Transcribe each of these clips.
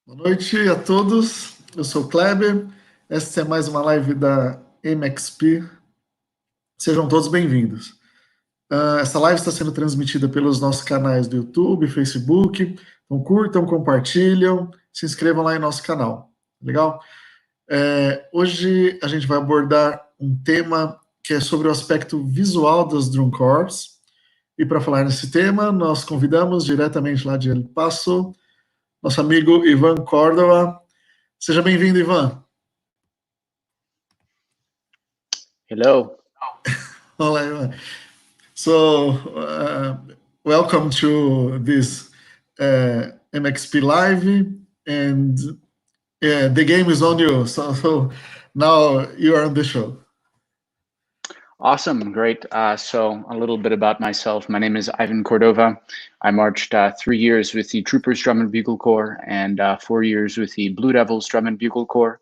Boa noite a todos, eu sou o Kleber, esta é mais uma live da MXP, sejam todos bem-vindos. Essa live está sendo transmitida pelos nossos canais do YouTube, Facebook, então curtam, compartilham, se inscrevam lá em nosso canal, legal? Hoje a gente vai abordar um tema que é sobre o aspecto visual dos DrumCorps, e para falar nesse tema, nós convidamos diretamente lá de El Paso, nosso amigo Ivan Cordova. Seja bem-vindo, Ivan. Hello. Olá, Ivan. So, welcome to this MXP Live, and the game is on you. So now you are on the show. Awesome, great. So a little bit about myself. My name is Ivan Cordova. I marched 3 years with the Troopers Drum and Bugle Corps and 4 years with the BlueDevils Drum and Bugle Corps.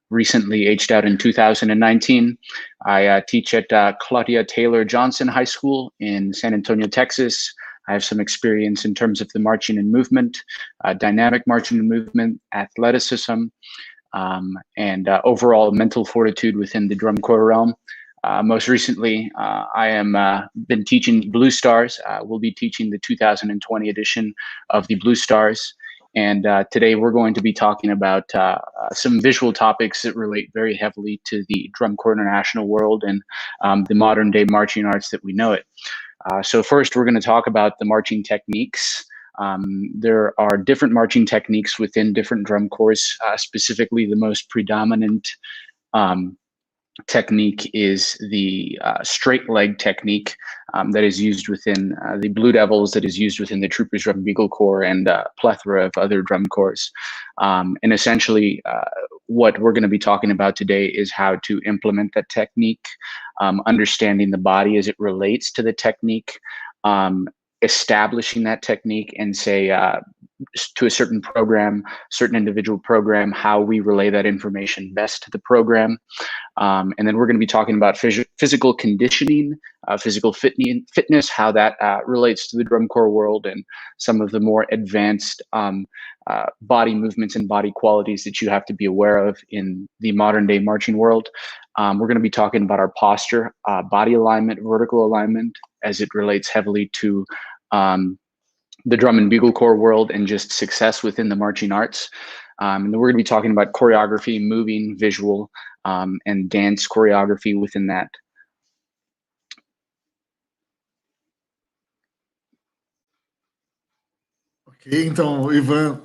Recently aged out in 2019. I teach at 𝘭𝙬𝗪𝙀 High School in San Antonio, Texas. I have some experience in terms of the marching and movement, dynamic marching and movement, athleticism, and overall mental fortitude within the DrumCorps realm. Most recently, I am been teaching BlueStars. We'll be teaching the 2020 edition of the BlueStars. And today we're going to be talking about some visual topics that relate very heavily to the DrumCorps International world and the modern day marching arts that we know it. So first, we're going to talk about the marching techniques. There are different marching techniques within different drum corps. Specifically, the most predominant technique is the straight leg technique that is used within the BlueDevils, that is used within the Troopers Drum and Bugle Corps, and a plethora of other drum corps. And essentially, what we're going to be talking about today is how to implement that technique, understanding the body as it relates to the technique, establishing that technique, and say to a certain program, certain individual program, how we relay that information best to the program. And then we're going to be talking about physical conditioning, physical fitness, how that relates to the DrumCorps world, and some of the more advanced body movements and body qualities that you have to be aware of in the modern day marching world. We're going to be talking about our posture, body alignment, vertical alignment, as it relates heavily to the Drum and Bugle Corps world and just success within the marching arts. And then we're going to be talking about choreography, moving, visual, and dance choreography within that. Ok, então o Ivan,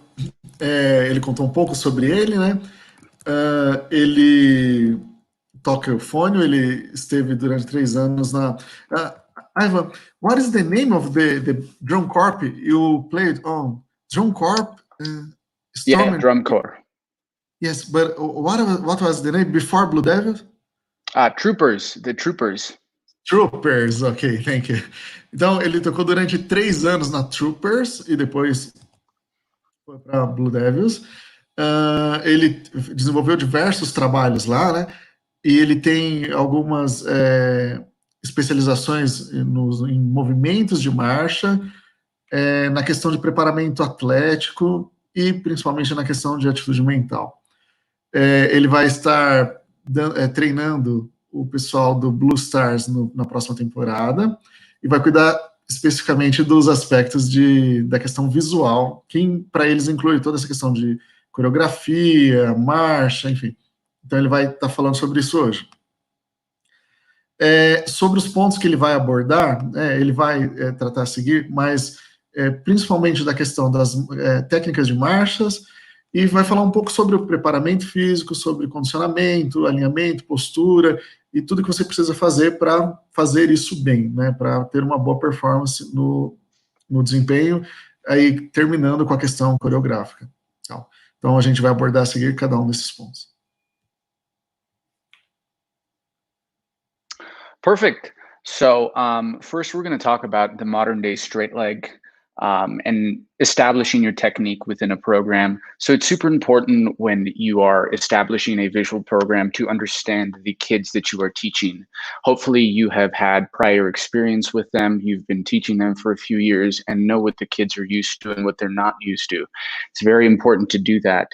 ele contou um pouco sobre ele, né? Ele toca o fônio, ele esteve durante 3 anos na... Ivan, what is the name of the DrumCorps you played on? DrumCorps? Yeah, DrumCorps. Yes, but what was the name before BlueDevils? Troopers, the Troopers. Troopers, ok, thank you. Então, ele tocou durante 3 anos na Troopers e depois foi para BlueDevils. Ele desenvolveu diversos trabalhos lá, né? E ele tem algumas especializações em movimentos de marcha, na questão de preparamento atlético e principalmente na questão de atitude mental. Ele vai estar treinando o pessoal do BlueStars na próxima temporada e vai cuidar especificamente dos aspectos da questão visual, que para eles inclui toda essa questão de coreografia, marcha, enfim. Então ele vai estar falando sobre isso hoje. Sobre os pontos que ele vai abordar, ele vai tratar a seguir, mas principalmente da questão das técnicas de marchas, e vai falar um pouco sobre o preparamento físico, sobre condicionamento, alinhamento, postura, e tudo que você precisa fazer para fazer isso bem, né, para ter uma boa performance no desempenho, aí terminando com a questão coreográfica. Então a gente vai abordar a seguir cada um desses pontos. Perfect. So first we're going to talk about the modern day straight leg. and establishing your technique within a program. So it's super important when you are establishing a visual program to understand the kids that you are teaching. Hopefully you have had prior experience with them. You've been teaching them for a few years and know what the kids are used to and what they're not used to. It's very important to do that.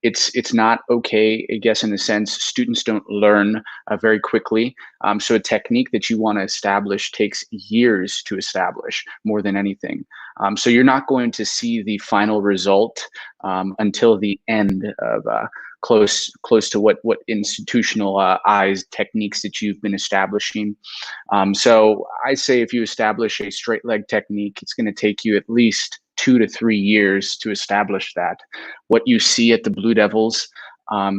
It's not okay, I guess, in a sense, students don't learn very quickly. So a technique that you want to establish takes years to establish more than anything. So you're not going to see the final result until the end of close to what institutionalized techniques that you've been establishing. So I say if you establish a straight leg technique, it's going to take you at least 2 to 3 years to establish that. What you see at the BlueDevils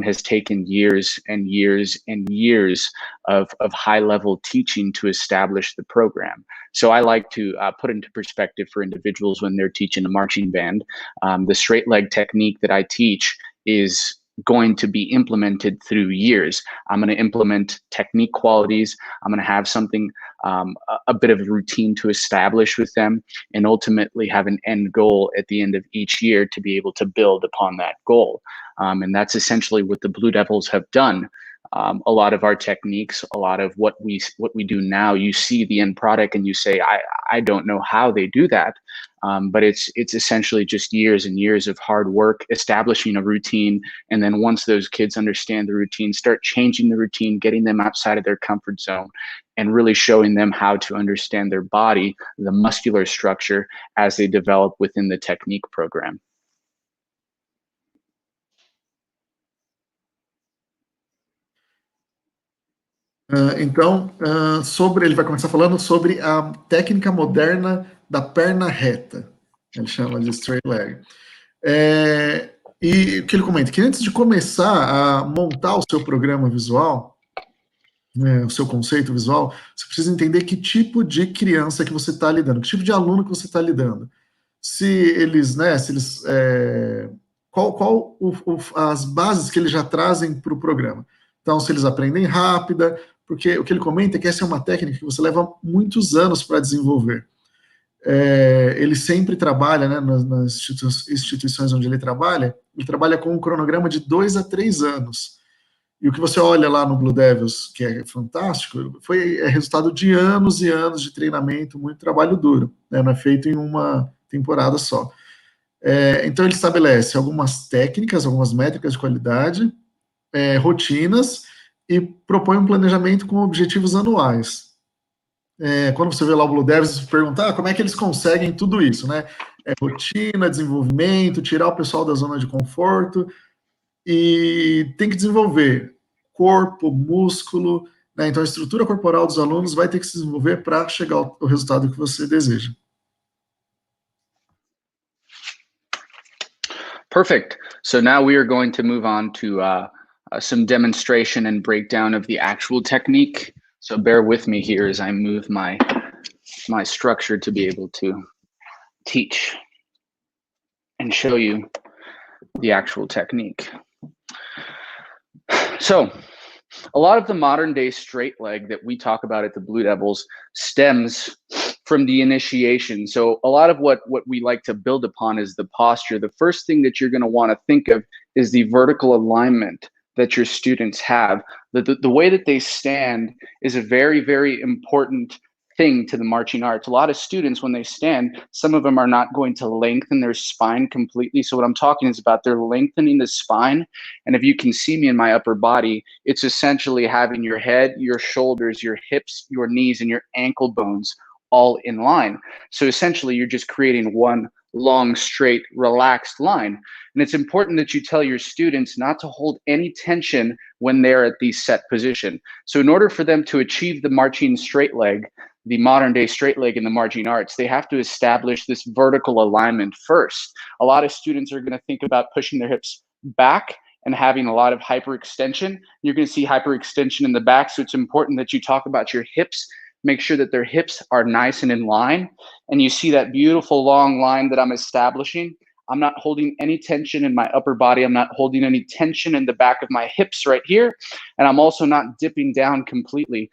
has taken years and years and years of high-level teaching to establish the program. So I like to put into perspective for individuals when they're teaching a marching band. The straight leg technique that I teach is going to be implemented through years. I'm going to implement technique qualities. I'm going to have something, a bit of a routine to establish with them, and ultimately have an end goal at the end of each year to be able to build upon that goal. And that's essentially what the BlueDevils have done. A lot of our techniques, a lot of what we do now, you see the end product and you say, I don't know how they do that. But it's essentially just years and years of hard work, establishing a routine. And then once those kids understand the routine, start changing the routine, getting them outside of their comfort zone, and really showing them how to understand their body, the muscular structure, as they develop within the technique program. Então, ele vai começar falando sobre a técnica moderna da perna reta. Ele chama de straight leg. E o que ele comenta? Que antes de começar a montar o seu programa visual, o seu conceito visual, você precisa entender que tipo de criança que você está lidando, que tipo de aluno que você está lidando. Qual as bases que eles já trazem para o programa. Então, se eles aprendem rápida, porque o que ele comenta é que essa é uma técnica que você leva muitos anos para desenvolver. Ele sempre trabalha, né, nas instituições onde ele trabalha com um cronograma de 2 a 3 anos. E o que você olha lá no BlueDevils, que é fantástico, é resultado de anos e anos de treinamento, muito trabalho duro, né, não é feito em uma temporada só. Então ele estabelece algumas técnicas, algumas métricas de qualidade, rotinas, e propõe um planejamento com objetivos anuais. Quando você vê lá o BlueDevils, você pergunta como é que eles conseguem tudo isso, né? Rotina, desenvolvimento, tirar o pessoal da zona de conforto, e tem que desenvolver corpo, músculo, né? Então a estrutura corporal dos alunos vai ter que se desenvolver para chegar ao resultado que você deseja. Perfect. So now we are going to move on to some demonstration and breakdown of the actual technique. So bear with me here as I move my structure to be able to teach and show you the actual technique. So a lot of the modern day straight leg that we talk about at the BlueDevils stems from the initiation. So a lot of what we like to build upon is the posture. The first thing that you're going to want to think of is the vertical alignment that your students have. The way that they stand is a very, very important thing to the marching arts. A lot of students, when they stand, some of them are not going to lengthen their spine completely. So what I'm talking is about they're lengthening the spine. And if you can see me in my upper body, it's essentially having your head, your shoulders, your hips, your knees, and your ankle bones all in line. So essentially you're just creating one long, straight, relaxed line. And it's important that you tell your students not to hold any tension when they're at the set position. So in order for them to achieve the marching straight leg, the modern day straight leg in the marching arts, they have to establish this vertical alignment first. A lot of students are going to think about pushing their hips back and having a lot of hyperextension. You're going to see hyperextension in the back. So it's important that you talk about your hips. Make sure that their hips are nice and in line. And you see that beautiful long line that I'm establishing. I'm not holding any tension in my upper body. I'm not holding any tension in the back of my hips right here. And I'm also not dipping down completely.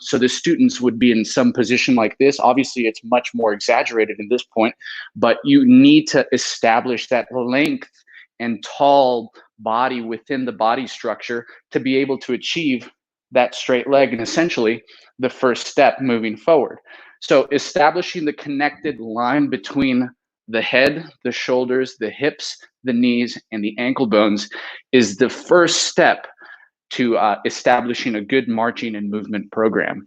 So the students would be in some position like this. Obviously, it's much more exaggerated in this point, but you need to establish that length and tall body within the body structure to be able to achieve that straight leg and essentially the first step moving forward. So establishing the connected line between the head, the shoulders, the hips, the knees, and the ankle bones is the first step to establishing a good marching and movement program.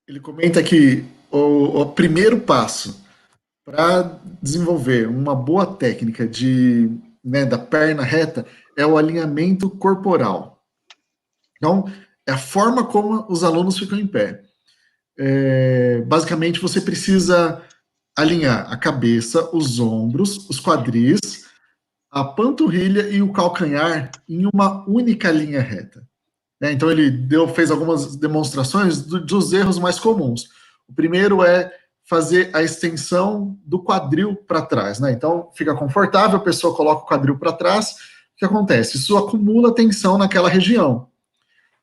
Ele comenta que o primeiro passo para desenvolver uma boa técnica da perna reta é o alinhamento corporal. Então, é a forma como os alunos ficam em pé. Basicamente, você precisa alinhar a cabeça, os ombros, os quadris, a panturrilha e o calcanhar em uma única linha reta. Então, ele fez algumas demonstrações dos erros mais comuns. O primeiro é fazer a extensão do quadril para trás. Então, fica confortável, a pessoa coloca o quadril para trás. O que acontece? Isso acumula tensão naquela região.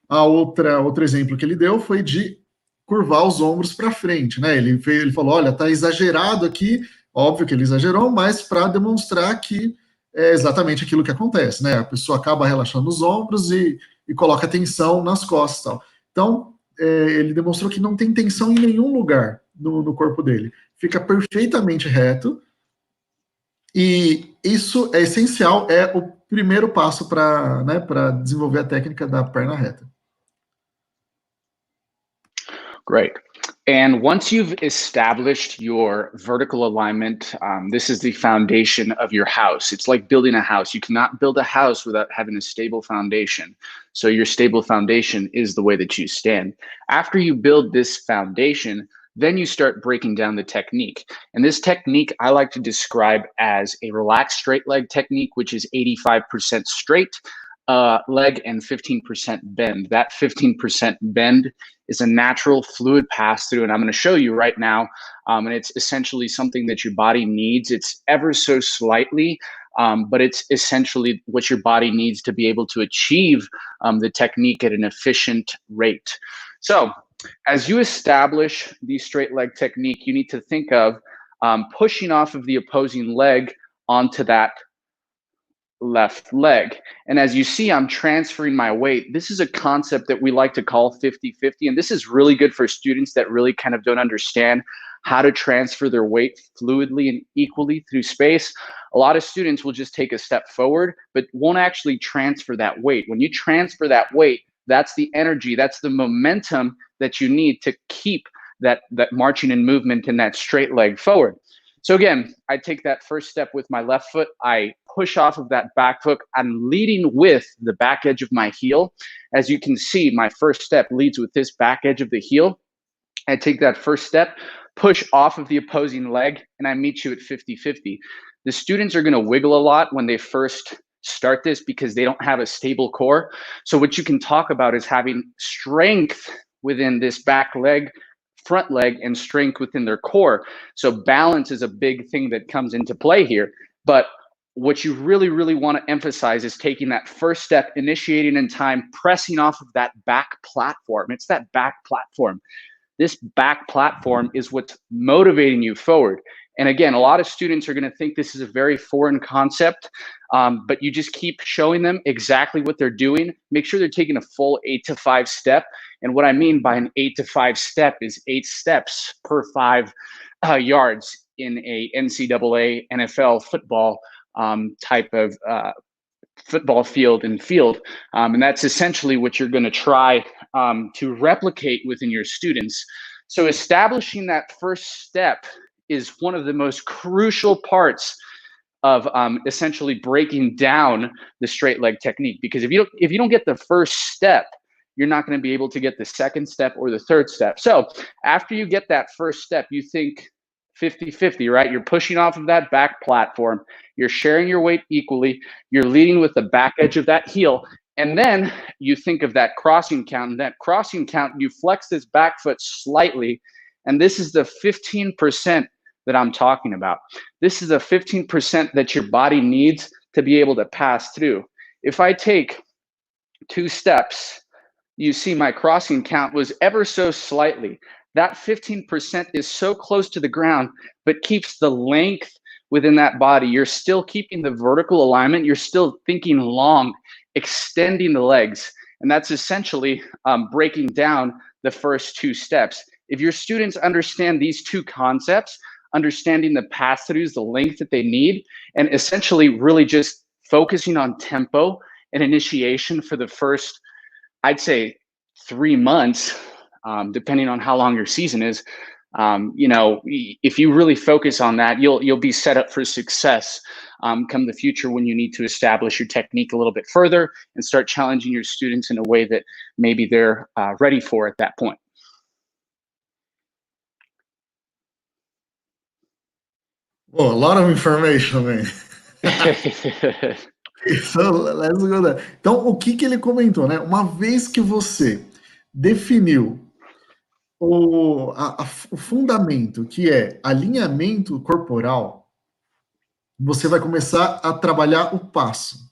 Outro exemplo que ele deu foi de curvar os ombros para frente. Ele falou, olha, está exagerado aqui, óbvio que ele exagerou, mas para demonstrar que é exatamente aquilo que acontece. A pessoa acaba relaxando os ombros e coloca tensão nas costas. Tal. Então, ele demonstrou que não tem tensão em nenhum lugar no corpo dele. Fica perfeitamente reto. E isso é essencial, é o primeiro passo para desenvolver a técnica da perna reta. Great. And once you've established your vertical alignment, this is the foundation of your house. It's like building a house. You cannot build a house without having a stable foundation. So your stable foundation is the way that you stand. After you build this foundation, then you start breaking down the technique. And this technique I like to describe as a relaxed straight leg technique, which is 85% straight leg and 15% bend. That 15% bend is a natural fluid pass through, and I'm going to show you right now. And it's essentially something that your body needs. It's ever so slightly, but it's essentially what your body needs to be able to achieve the technique at an efficient rate. So as you establish the straight leg technique, you need to think of pushing off of the opposing leg onto that left leg. And as you see, I'm transferring my weight. This is a concept that we like to call 50-50. And this is really good for students that really kind of don't understand how to transfer their weight fluidly and equally through space. A lot of students will just take a step forward, but won't actually transfer that weight. When you transfer that weight, that's the energy, that's the momentum that you need to keep that marching and movement in that straight leg forward. So again, I take that first step with my left foot. I push off of that back foot. I'm leading with the back edge of my heel. As you can see, my first step leads with this back edge of the heel. I take that first step, push off of the opposing leg, and I meet you at 50-50. The students are going to wiggle a lot when they first start this because they don't have a stable core. So what you can talk about is having strength within this back leg, front leg, and strength within their core. So balance is a big thing that comes into play here. But what you really, really want to emphasize is taking that first step, initiating in time, pressing off of that back platform. It's that back platform. This back platform is what's motivating you forward. And again, a lot of students are going to think this is a very foreign concept, but you just keep showing them exactly what they're doing. Make sure they're taking a full 8 to 5 step. And what I mean by an 8 to 5 step is 8 steps per 5 yards in a NCAA, NFL football type of football field. And that's essentially what you're going to try to replicate within your students. So establishing that first step is one of the most crucial parts of essentially breaking down the straight leg technique. Because if you don't get the first step, you're not going to be able to get the second step or the third step. So after you get that first step, you think 50-50, right? You're pushing off of that back platform. You're sharing your weight equally. You're leading with the back edge of that heel. And then you think of that crossing count. And that crossing count, you flex this back foot slightly. And this is the 15% that I'm talking about. This is the 15% that your body needs to be able to pass through. If I take 2 steps, you see my crossing count was ever so slightly. That 15% is so close to the ground, but keeps the length within that body. You're still keeping the vertical alignment. You're still thinking long, extending the legs. And that's essentially breaking down the first 2 steps. If your students understand these 2 concepts, understanding the pass-throughs, the length that they need, and essentially really just focusing on tempo and initiation for the first, I'd say, 3 months, depending on how long your season is, you know, if you really focus on that, you'll be set up for success come the future when you need to establish your technique a little bit further and start challenging your students in a way that maybe they're ready for at that point. Well, a lot of information, man. So, let's go there. Então, o que ele comentou, né? Uma vez que você definiu o fundamento, que é alinhamento corporal, você vai começar a trabalhar o passo.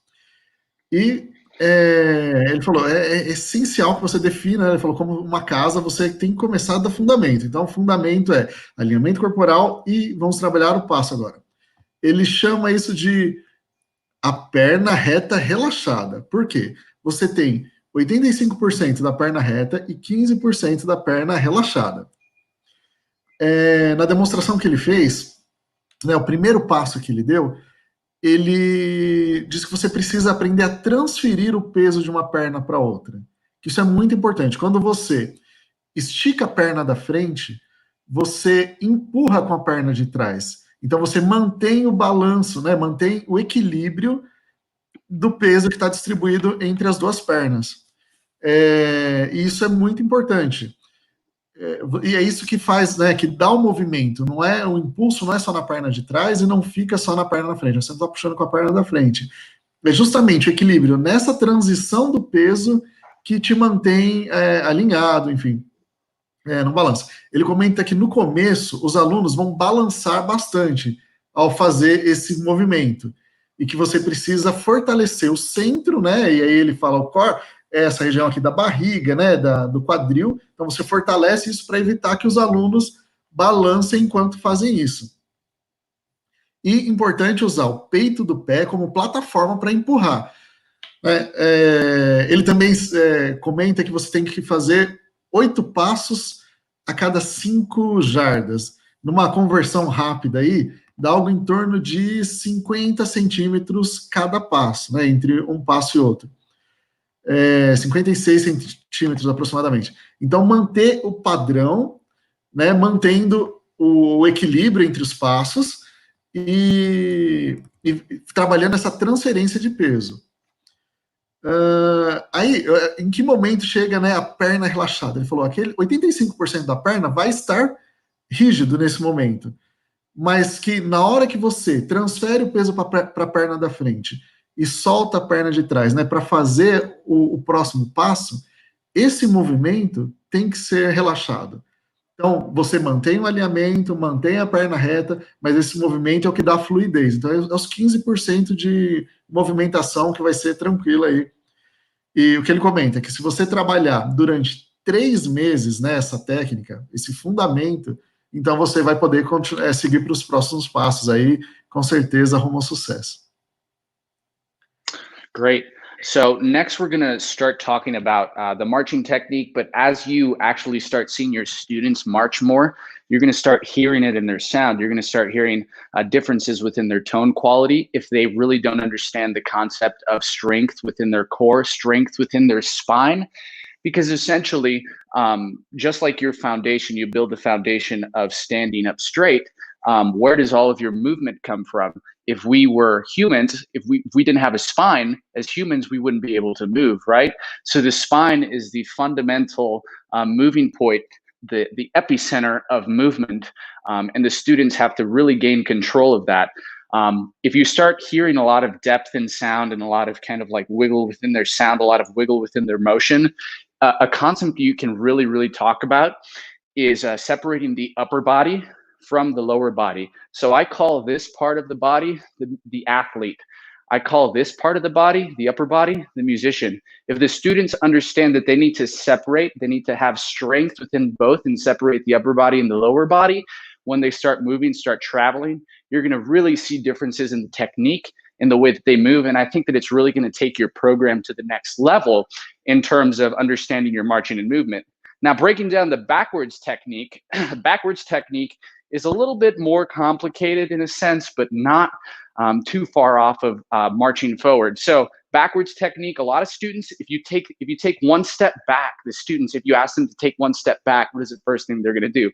E ele falou, é essencial que você defina, ele falou, como uma casa, você tem que começar do fundamento. Então, o fundamento é alinhamento corporal e vamos trabalhar o passo agora. Ele chama isso de a perna reta relaxada. Por quê? Você tem 85% da perna reta e 15% da perna relaxada. Na demonstração que ele fez, né, o primeiro passo que ele deu, ele diz que você precisa aprender a transferir o peso de uma perna para outra. Isso é muito importante. Quando você estica a perna da frente, você empurra com a perna de trás. Então você mantém o balanço, né? Mantém o equilíbrio do peso que está distribuído entre as 2 pernas. E isso é muito importante. E é isso que faz, né, que dá o movimento, não é o impulso, não é só na perna de trás e não fica só na perna da frente, você não está puxando com a perna da frente. É justamente o equilíbrio nessa transição do peso que te mantém alinhado, enfim, no balanço. Ele comenta que no começo os alunos vão balançar bastante ao fazer esse movimento e que você precisa fortalecer o centro, né, e aí ele fala o core, essa região aqui da barriga, né, do quadril, então você fortalece isso para evitar que os alunos balancem enquanto fazem isso. E importante usar o peito do pé como plataforma para empurrar. Ele também comenta que você tem que fazer 8 passos a cada 5 jardas. Numa conversão rápida aí, dá algo em torno de 50 centímetros cada passo, né, entre um passo e outro. 56 centímetros aproximadamente. Então, manter o padrão, né, mantendo o equilíbrio entre os passos e trabalhando essa transferência de peso. Aí, em que momento chega, né, a perna relaxada? Ele falou, aquele 85% da perna vai estar rígido nesse momento, mas que na hora que você transfere o peso para a perna da frente e solta a perna de trás, né, para fazer o próximo passo, esse movimento tem que ser relaxado. Então, você mantém o alinhamento, mantém a perna reta, mas esse movimento é o que dá fluidez. Então, é os 15% de movimentação que vai ser tranquila aí. E o que ele comenta é que se você trabalhar durante 3 meses, né, essa técnica, esse fundamento, então você vai poder seguir para os próximos passos aí, com certeza, rumo ao sucesso. Great. So next we're going to start talking about the marching technique, but as you actually start seeing your students march more, you're going to start hearing it in their sound. You're going to start hearing differences within their tone quality if they really don't understand the concept of strength within their core, strength within their spine. Because essentially, just like your foundation, you build the foundation of standing up straight. Where does all of your movement come from? If we were humans, if we didn't have a spine, as humans, we wouldn't be able to move, right? So the spine is the fundamental moving point, the epicenter of movement, and the students have to really gain control of that. If you start hearing a lot of depth in sound and a lot of kind of like wiggle within their sound, a lot of wiggle within their motion, a concept you can really, really talk about is separating the upper body from the lower body. So I call this part of the body the athlete. I call this part of the body, the upper body, the musician. If the students understand that they need to separate, they need to have strength within both and separate the upper body and the lower body, when they start moving, start traveling, you're gonna really see differences in the technique, in the way that they move. And I think that it's really gonna take your program to the next level in terms of understanding your marching and movement. Now, breaking down the backwards technique, backwards technique is a little bit more complicated in a sense, but not too far off of marching forward. So backwards technique, a lot of students, if you take one step back, the students, if you ask them to take one step back, what is the first thing they're gonna do?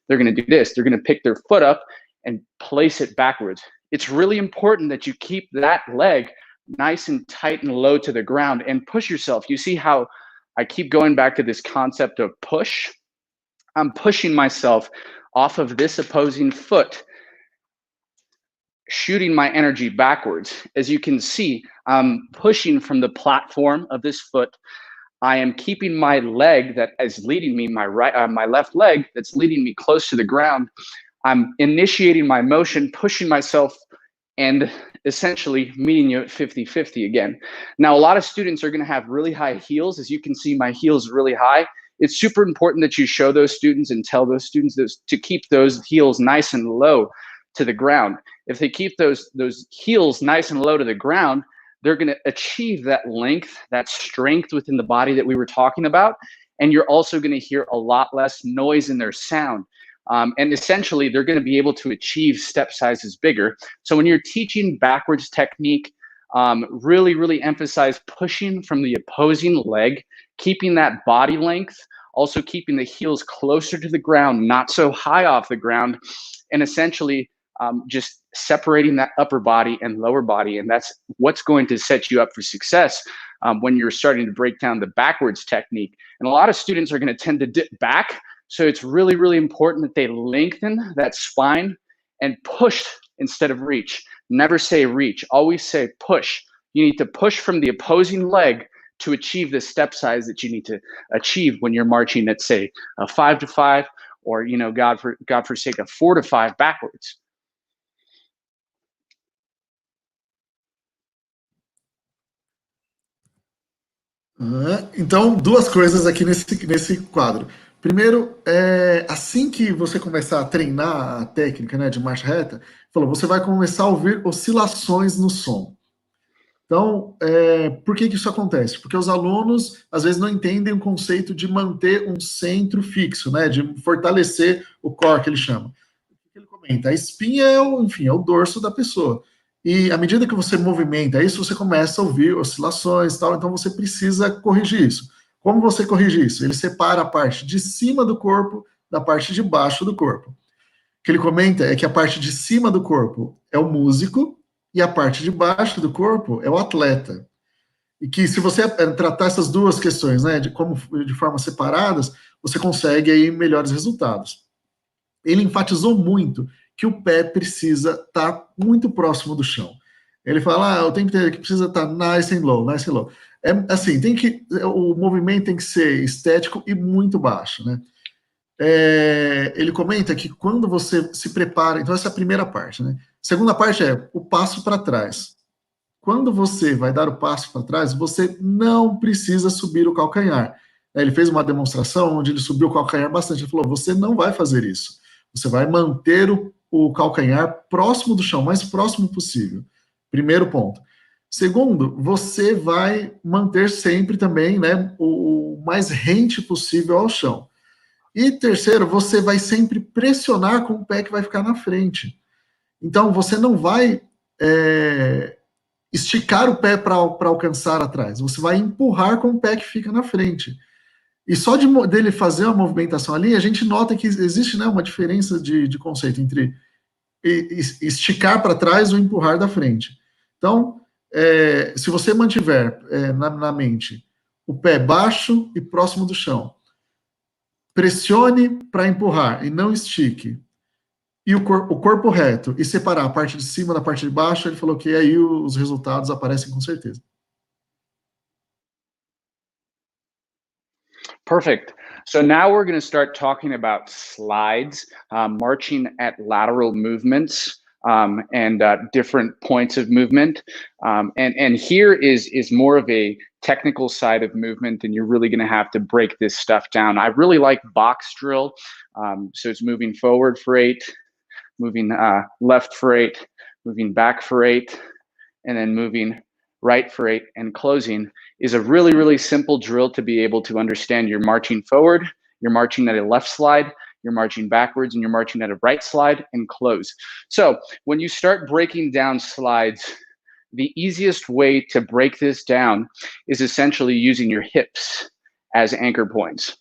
They're gonna do this. They're gonna pick their foot up and place it backwards. It's really important that you keep that leg nice and tight and low to the ground and push yourself. You see how I keep going back to this concept of push? I'm pushing myself off of this opposing foot, shooting my energy backwards. As you can see, I'm pushing from the platform of this foot. I am keeping my leg that is leading me, my left leg that's leading me close to the ground. I'm initiating my motion, pushing myself, and essentially meeting you at 50-50 again. Now, a lot of students are gonna have really high heels. As you can see, my heel's really high. It's super important that you show those students and tell those students to keep those heels nice and low to the ground. If they keep those heels nice and low to the ground, they're gonna achieve that length, that strength within the body that we were talking about. And you're also gonna hear a lot less noise in their sound. And essentially, they're going to be able to achieve step sizes bigger. So when you're teaching backwards technique, really, really emphasize pushing from the opposing leg, keeping that body length, also keeping the heels closer to the ground, not so high off the ground, and essentially just separating that upper body and lower body. And that's what's going to set you up for success when you're starting to break down the backwards technique. And a lot of students are going to tend to dip back. So it's really, really important that they lengthen that spine and push instead of reach. Never say reach, always say push. You need to push from the opposing leg to achieve the step size that you need to achieve when you're marching at, say, a 5-5, or, you know, God forsake, a 4-5 backwards. Então, duas coisas aqui nesse quadro. Primeiro, assim que você começar a treinar a técnica, né, de marcha reta, você vai começar a ouvir oscilações no som. Então, por que isso acontece? Porque os alunos, às vezes, não entendem o conceito de manter um centro fixo, né, de fortalecer o core, que ele chama. O que ele comenta? A espinha é o dorso da pessoa. E à medida que você movimenta isso, você começa a ouvir oscilações e tal, então você precisa corrigir isso. Como você corrige isso? Ele separa a parte de cima do corpo da parte de baixo do corpo. O que ele comenta é que a parte de cima do corpo é o músico e a parte de baixo do corpo é o atleta. E que se você tratar essas duas questões, né, de formas separadas, você consegue aí melhores resultados. Ele enfatizou muito que o pé precisa estar muito próximo do chão. Ele fala, o tempo inteiro que precisa estar nice and low, nice and low. Assim, o movimento tem que ser estético e muito baixo, né? Ele comenta que quando você se prepara, então essa é a primeira parte, né? A segunda parte é o passo para trás. Quando você vai dar o passo para trás, você não precisa subir o calcanhar. Ele fez uma demonstração onde ele subiu o calcanhar bastante. Ele falou, você não vai fazer isso. Você vai manter o calcanhar próximo do chão, mais próximo possível. Primeiro ponto. Segundo, você vai manter sempre também, né, o mais rente possível ao chão. E terceiro, você vai sempre pressionar com o pé que vai ficar na frente. Então, você não vai esticar o pé para alcançar atrás. Você vai empurrar com o pé que fica na frente. E só dele fazer uma movimentação ali, a gente nota que existe, né, uma diferença de conceito entre esticar para trás ou empurrar da frente. Então, se você mantiver na mente o pé baixo e próximo do chão, pressione para empurrar e não estique, e o corpo reto, e separar a parte de cima da parte de baixo, ele falou que aí os resultados aparecem com certeza. Perfect. So now we're going to start talking about slides, marching at lateral movements. and different points of movement. And here is more of a technical side of movement, and you're really going to have to break this stuff down. I really like box drill. So it's moving forward for 8, moving left for 8, moving back for 8, and then moving right for 8 and closing is a really, really simple drill to be able to understand. You're marching forward, you're marching at a left slide, you're marching backwards, and you're marching at a right slide and close. So when you start breaking down slides, the easiest way to break this down is essentially using your hips as anchor points.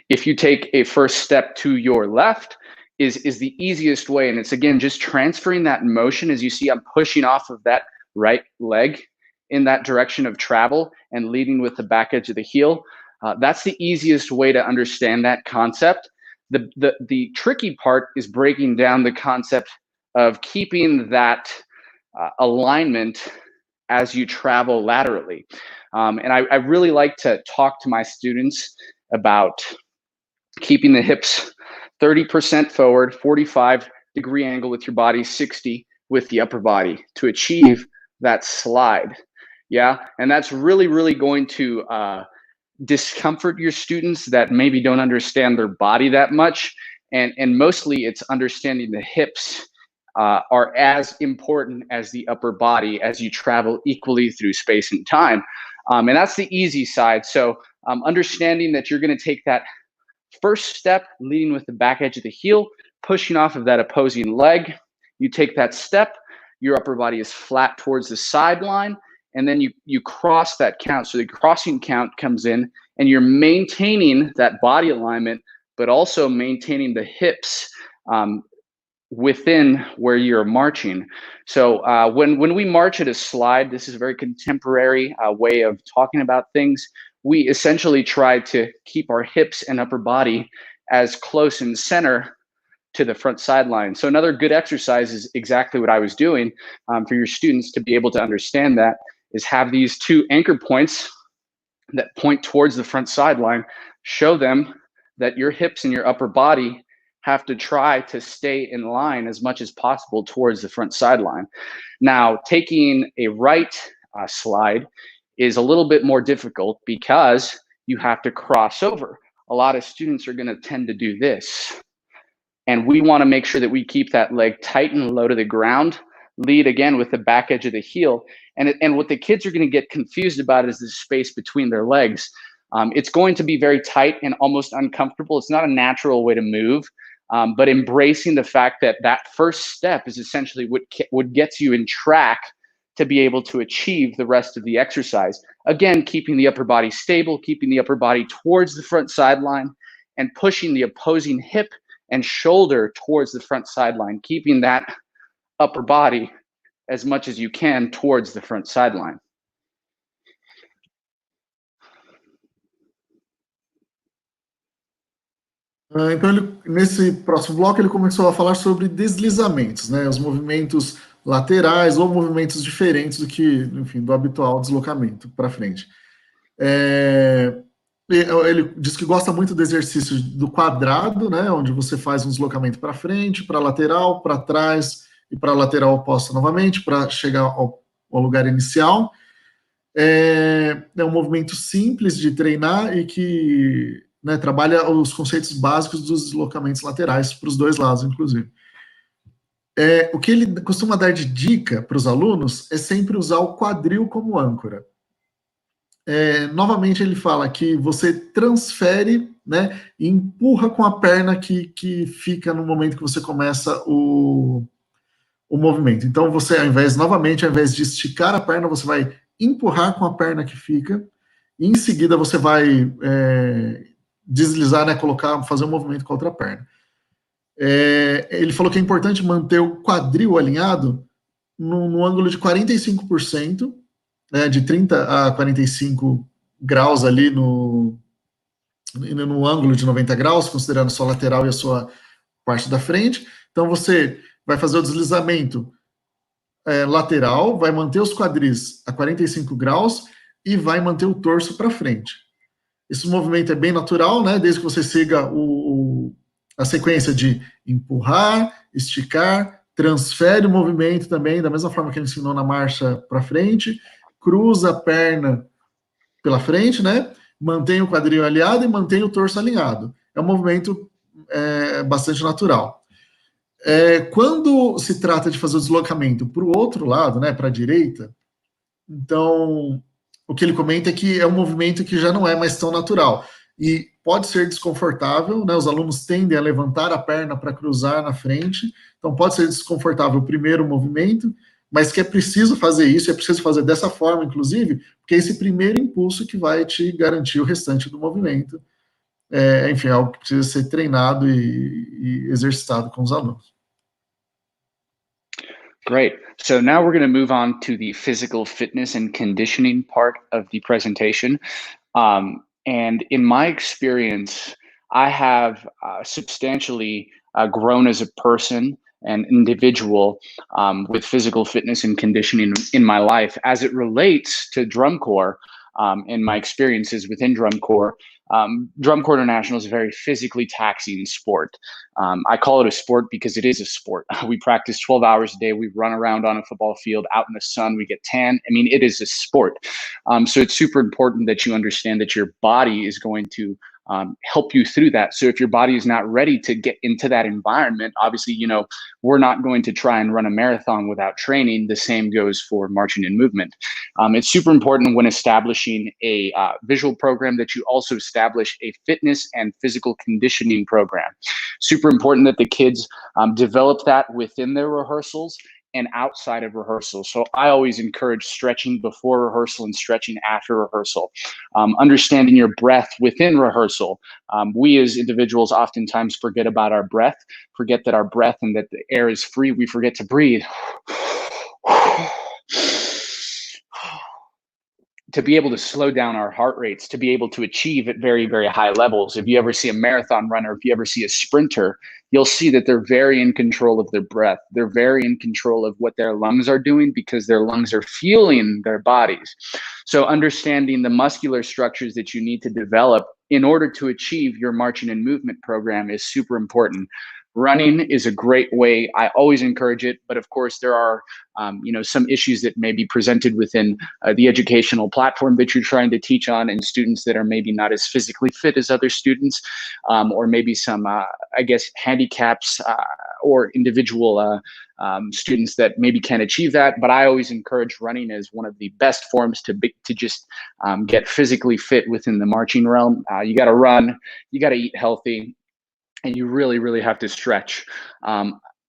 If you take a first step to your left is the easiest way, and it's again just transferring that motion. As you see, I'm pushing off of that right leg in that direction of travel and leading with the back edge of the heel. That's the easiest way to understand that concept. The tricky part is breaking down the concept of keeping that alignment as you travel laterally. And I really like to talk to my students about keeping the hips 30% forward, 45-degree angle with your body, 60 with the upper body to achieve that slide. Yeah, and that's really, really going to discomfort your students that maybe don't understand their body that much. And mostly it's understanding the hips are as important as the upper body as you travel equally through space and time. And that's the easy side. So understanding that you're going to take that first step, leading with the back edge of the heel, pushing off of that opposing leg. You take that step, your upper body is flat towards the sideline, and then you cross that count. So the crossing count comes in, and you're maintaining that body alignment, but also maintaining the hips within where you're marching. So when we march at a slide, this is a very contemporary way of talking about things. We essentially try to keep our hips and upper body as close in center to the front sideline. So another good exercise is exactly what I was doing for your students to be able to understand that, is have these 2 anchor points that point towards the front sideline. Show them that your hips and your upper body have to try to stay in line as much as possible towards the front sideline. Now, taking a right slide is a little bit more difficult because you have to cross over. A lot of students are going to tend to do this. And we want to make sure that we keep that leg tight and low to the ground, lead again with the back edge of the heel. And what the kids are going to get confused about is the space between their legs. It's going to be very tight and almost uncomfortable. It's not a natural way to move, but embracing the fact that that first step is essentially what gets you in track to be able to achieve the rest of the exercise. Again, keeping the upper body stable, keeping the upper body towards the front sideline, and pushing the opposing hip and shoulder towards the front sideline, keeping that upper body as much as you can towards the front sideline. Então, nesse próximo bloco, ele começou a falar sobre deslizamentos, né? Os movimentos laterais ou movimentos diferentes do que, enfim, do habitual deslocamento para frente. Ele diz que gosta muito do exercício do quadrado, né? Onde você faz um deslocamento para frente, para lateral, para trás e para lateral oposta novamente, para chegar ao lugar inicial. É um movimento simples de treinar e que, né, trabalha os conceitos básicos dos deslocamentos laterais para os dois lados, inclusive. O que ele costuma dar de dica para os alunos é sempre usar o quadril como âncora. Novamente ele fala que você transfere, né, e empurra com a perna que fica no momento que você começa o movimento. Então você, ao invés de esticar a perna, você vai empurrar com a perna que fica, e em seguida você vai deslizar, né, fazer um movimento com a outra perna. Ele falou que é importante manter o quadril alinhado no ângulo de 45%, né, de 30 a 45 graus ali no ângulo de 90 graus, considerando a sua lateral e a sua parte da frente. Então você vai fazer o deslizamento lateral, vai manter os quadris a 45 graus e vai manter o torso para frente. Esse movimento é bem natural, né, desde que você siga a sequência de empurrar, esticar, transfere o movimento também, da mesma forma que ele ensinou na marcha para frente, cruza a perna pela frente, né? Mantém o quadril alinhado e mantém o torso alinhado. É um movimento bastante natural. Quando se trata de fazer o deslocamento para o outro lado, né, para a direita, então o que ele comenta é que é um movimento que já não é mais tão natural e pode ser desconfortável, né? Os alunos tendem a levantar a perna para cruzar na frente, então pode ser desconfortável o primeiro movimento, mas que é preciso fazer isso, é preciso fazer dessa forma, inclusive, porque é esse primeiro impulso que vai te garantir o restante do movimento. Enfim, é algo que precisa ser treinado e exercitado com os alunos. Great. So now we're going to move on to the physical fitness and conditioning part of the presentation. And in my experience, I have substantially grown as a person and individual with physical fitness and conditioning in my life as it relates to DrumCorps and my experiences within DrumCorps. DrumCorps International is a very physically taxing sport. I call it a sport because it is a sport. We practice 12 hours a day. We run around on a football field out in the sun. We get tan. I mean, it is a sport. So it's super important that you understand that your body is going to help you through that. So if your body is not ready to get into that environment, obviously, you know, we're not going to try and run a marathon without training. The same goes for marching and movement. It's super important when establishing a visual program that you also establish a fitness and physical conditioning program. Super important that the kids develop that within their rehearsals and outside of rehearsal. So I always encourage stretching before rehearsal and stretching after rehearsal. Understanding your breath within rehearsal. We as individuals oftentimes forget about our breath, forget that our breath and that the air is free. We forget to breathe. To be able to slow down our heart rates, to be able to achieve at very, very high levels. If you ever see a marathon runner, if you ever see a sprinter, you'll see that they're very in control of their breath. They're very in control of what their lungs are doing because their lungs are fueling their bodies. So understanding the muscular structures that you need to develop in order to achieve your marching and movement program is super important. Running is a great way. I always encourage it, but of course there are, you know, some issues that may be presented within the educational platform that you're trying to teach on, and students that are maybe not as physically fit as other students, or maybe some, I guess, handicaps or individual students that maybe can't achieve that. But I always encourage running as one of the best forms to just get physically fit within the marching realm. You got to run, you got to eat healthy, and you really, really have to stretch.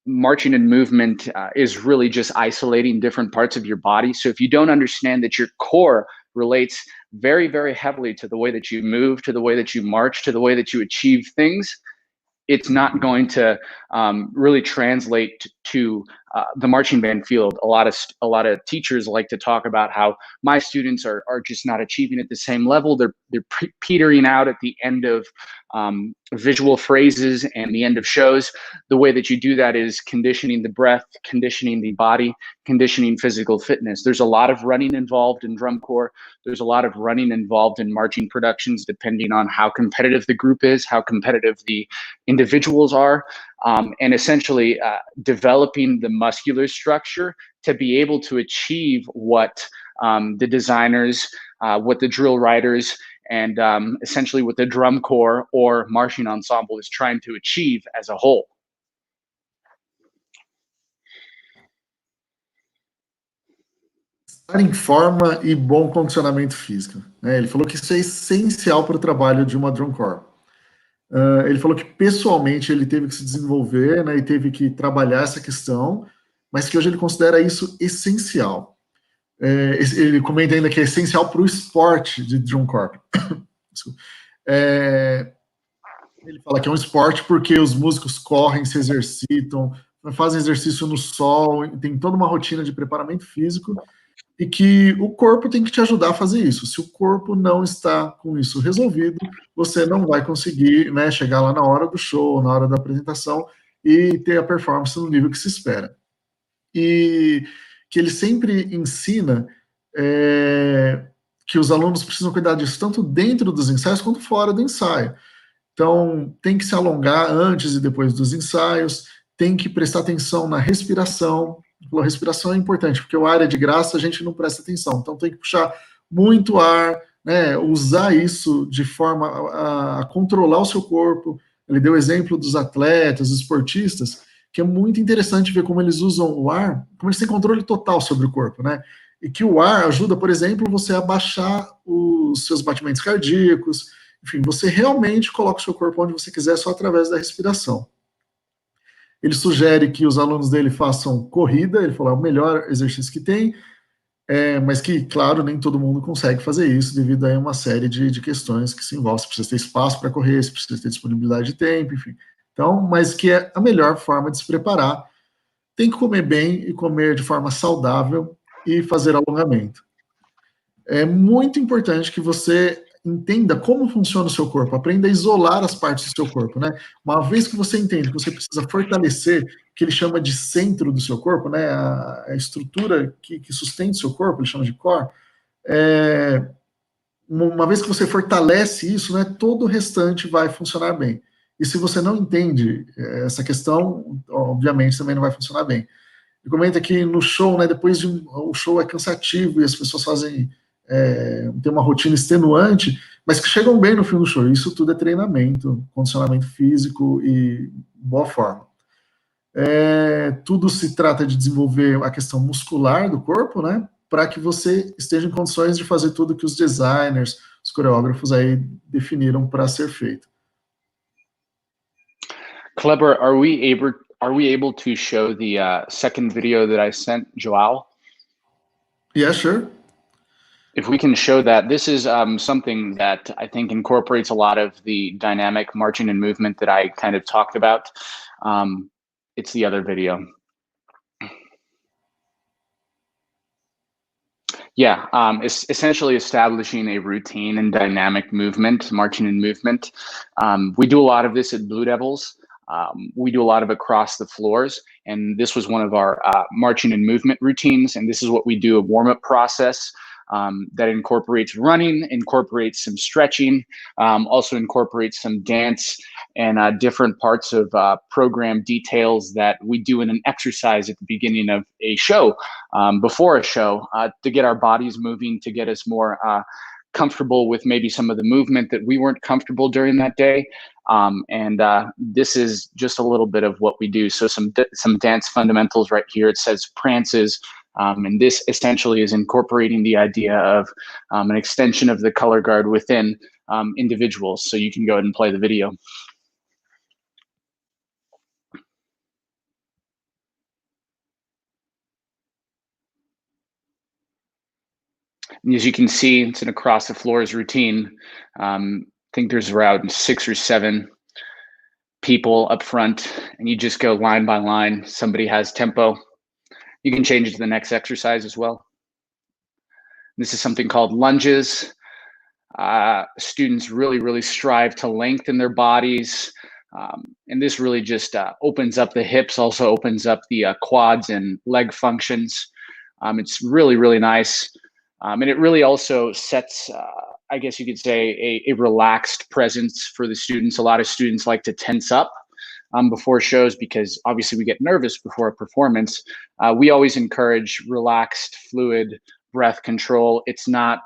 Marching and movement is really just isolating different parts of your body. So if you don't understand that your core relates very, very heavily to the way that you move, to the way that you march, to the way that you achieve things, it's not going to really translate to the marching band field. A lot of teachers like to talk about how my students are just not achieving at the same level. They're petering out at the end of visual phrases and the end of shows. The way that you do that is conditioning the breath, conditioning the body, conditioning physical fitness. There's a lot of running involved in DrumCorps. There's a lot of running involved in marching productions, depending on how competitive the group is, how competitive the individuals are, and essentially developing the muscular structure to be able to achieve what the designers, what the drill writers, and essentially what the DrumCorps or marching ensemble is trying to achieve as a whole. Estar em forma e bom condicionamento físico, né? Ele falou que isso é essencial para o trabalho de uma DrumCorps. Ele falou que pessoalmente ele teve que se desenvolver, né, e teve que trabalhar essa questão, mas que hoje ele considera isso essencial. Ele comenta ainda que é essencial para o esporte de DrumCorps. Ele fala que é um esporte porque os músicos correm, se exercitam, fazem exercício no sol, tem toda uma rotina de preparamento físico, e que o corpo tem que te ajudar a fazer isso. Se o corpo não está com isso resolvido, você não vai conseguir, né, chegar lá na hora do show, na hora da apresentação, e ter a performance no nível que se espera. E que ele sempre ensina que os alunos precisam cuidar disso, tanto dentro dos ensaios quanto fora do ensaio. Então, tem que se alongar antes e depois dos ensaios, tem que prestar atenção na respiração. A respiração é importante, porque o ar é de graça, a gente não presta atenção. Então tem que puxar muito ar, né, usar isso de forma a controlar o seu corpo. Ele deu o exemplo dos atletas, dos esportistas, que é muito interessante ver como eles usam o ar, como eles têm controle total sobre o corpo, né? E que o ar ajuda, por exemplo, você a baixar os seus batimentos cardíacos, enfim, você realmente coloca o seu corpo onde você quiser só através da respiração. Ele sugere que os alunos dele façam corrida, ele falou, é o melhor exercício que tem, mas que, claro, nem todo mundo consegue fazer isso devido a uma série de questões que se envolvem. Você precisa ter espaço para correr, você precisa ter disponibilidade de tempo, enfim. Então, mas que é a melhor forma de se preparar. Tem que comer bem e comer de forma saudável e fazer alongamento. É muito importante que você entenda como funciona o seu corpo, aprenda a isolar as partes do seu corpo, né? Uma vez que você entende que você precisa fortalecer, que ele chama de centro do seu corpo, né? A estrutura que sustenta o seu corpo, ele chama de core. Uma vez que você fortalece isso, né? Todo o restante vai funcionar bem. E se você não entende essa questão, obviamente também não vai funcionar bem. Ele comenta que no show, né? Depois o show é cansativo e as pessoas fazem tem uma rotina extenuante, mas que chegam bem no fim do show. Isso tudo é treinamento, condicionamento físico e boa forma. Tudo se trata de desenvolver a questão muscular do corpo, né? Para que você esteja em condições de fazer tudo que os designers, os coreógrafos aí definiram para ser feito. Kleber, are we able to show the second video that I sent João? Yeah, sure. If we can show that, this is something that I think incorporates a lot of the dynamic marching and movement that I kind of talked about. It's the other video. Yeah, it's essentially establishing a routine and dynamic movement, marching and movement. We do a lot of this at BlueDevils. We do a lot of across the floors, and this was one of our marching and movement routines, and this is what we do, a warm-up process. That incorporates running, incorporates some stretching, also incorporates some dance and different parts of program details that we do in an exercise at the beginning of a show, before a show, to get our bodies moving, to get us more comfortable with maybe some of the movement that we weren't comfortable during that day. This is just a little bit of what we do. So some dance fundamentals right here. It says prances. And this essentially is incorporating the idea of an extension of the color guard within individuals. So you can go ahead and play the video. And as you can see, it's an across the floors routine. I think there's around 6 or 7 people up front, and you just go line by line. Somebody has tempo. You can change it to the next exercise as well. This is something called lunges. Students really strive to lengthen their bodies. And this really just opens up the hips, also opens up the quads and leg functions. It's really nice. And it really also sets, I guess you could say, a relaxed presence for the students. A lot of students like to tense up before shows because obviously we get nervous before a performance. We always encourage relaxed, fluid breath control. It's not,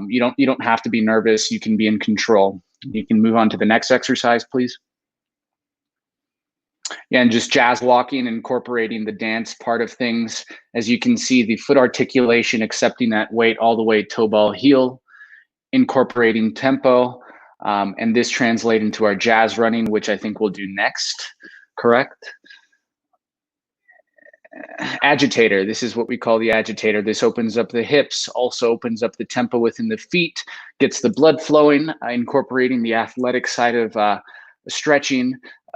you don't have to be nervous. You can be in control. You can move on to the next exercise, please. Yeah, and just jazz walking, incorporating the dance part of things. As you can see, the foot articulation, accepting that weight all the way toe ball heel, incorporating tempo. And this translates into our jazz running, which I think we'll do next, correct? Agitator, this is what we call the agitator. This opens up the hips, also opens up the tempo within the feet, gets the blood flowing, incorporating the athletic side of stretching.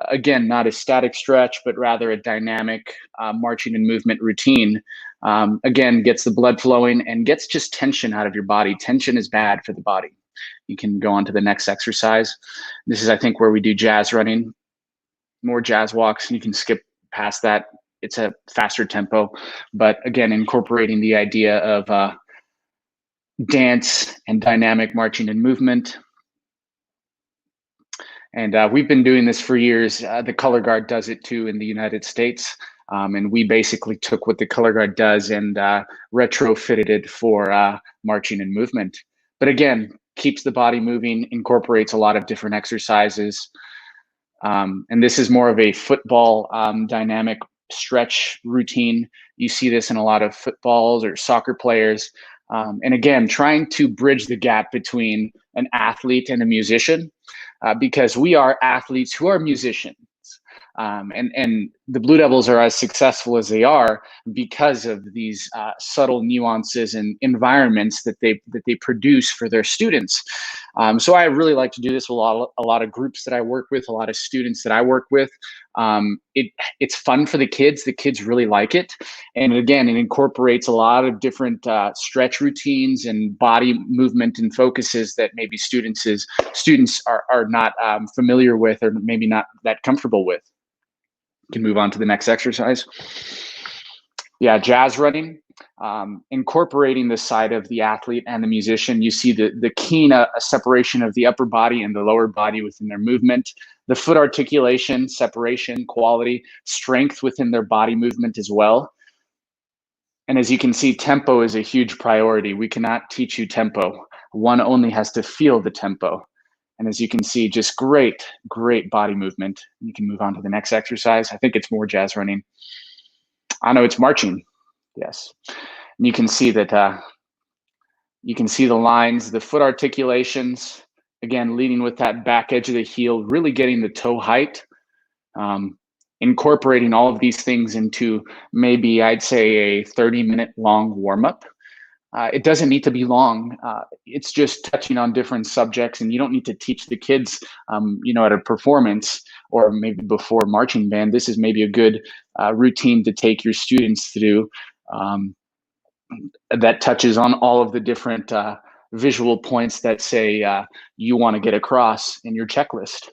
Again, not a static stretch, but rather a dynamic marching and movement routine. Again, gets the blood flowing and gets just tension out of your body. Tension is bad for the body. You can go on to the next exercise. This is, I think, where we do jazz running, more jazz walks. You can skip past that. It's a faster tempo, but again, incorporating the idea of dance and dynamic marching and movement. And we've been doing this for years. The color guard does it too in the United States. And we basically took what the color guard does and retrofitted it for marching and movement. But again, keeps the body moving, incorporates a lot of different exercises. And this is more of a football dynamic stretch routine. You see this in a lot of footballs or soccer players. And again, trying to bridge the gap between an athlete and a musician, because we are athletes who are musicians. And the Blue Devils are as successful as they are because of these subtle nuances and environments that they produce for their students. So I really like to do this with a lot of groups that I work with, a lot of students that I work with. It's fun for the kids. The kids really like it. And again, it incorporates a lot of different stretch routines and body movement and focuses that maybe students are not familiar with or maybe not that comfortable with. Can move on to the next exercise. Yeah, jazz running, incorporating the side of the athlete and the musician. You see the keen separation of the upper body and the lower body within their movement, the foot articulation, separation, quality, strength within their body movement as well. And as you can see, tempo is a huge priority. We cannot teach you tempo. One only has to feel the tempo. And as you can see, just great, great body movement. You can move on to the next exercise. I think it's more jazz running. I know it's marching. Yes. And you can see that, you can see the lines, the foot articulations, again, leading with that back edge of the heel, really getting the toe height, incorporating all of these things into maybe I'd say a 30-minute long warm-up. It doesn't need to be long. It's just touching on different subjects, and you don't need to teach the kids, you know, at a performance or maybe before marching band. This is maybe a good routine to take your students through that touches on all of the different visual points that say you want to get across in your checklist.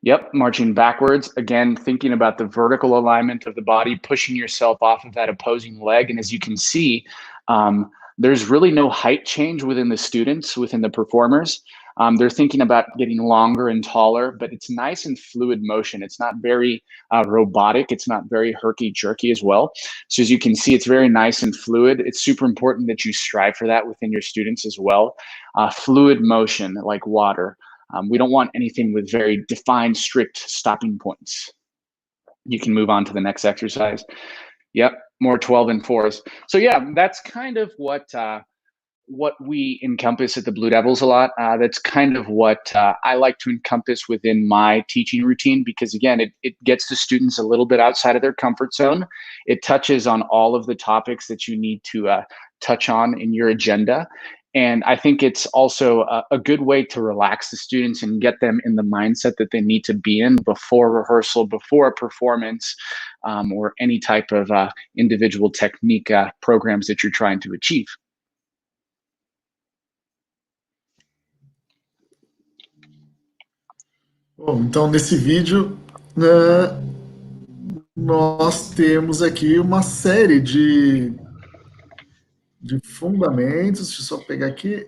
Yep, marching backwards. Again, thinking about the vertical alignment of the body, pushing yourself off of that opposing leg. And as you can see, there's really no height change within the students, within the performers. They're thinking about getting longer and taller, but it's nice and fluid motion. It's not very robotic. It's not very herky-jerky as well. So as you can see, it's very nice and fluid. It's super important that you strive for that within your students as well. Fluid motion, like water. We don't want anything with very defined, strict stopping points. You can move on to the next exercise. Yep, more 12 and 4s. So yeah, that's kind of what we encompass at the Blue Devils a lot. That's kind of what I like to encompass within my teaching routine, because again, it gets the students a little bit outside of their comfort zone. It touches on all of the topics that you need to touch on in your agenda. And I think it's also a good way to relax the students and get them in the mindset that they need to be in before rehearsal, before a performance, or any type of individual technique programs that you're trying to achieve. Bom, então nesse vídeo nós temos aqui uma série de fundamentos. Deixa eu só pegar aqui.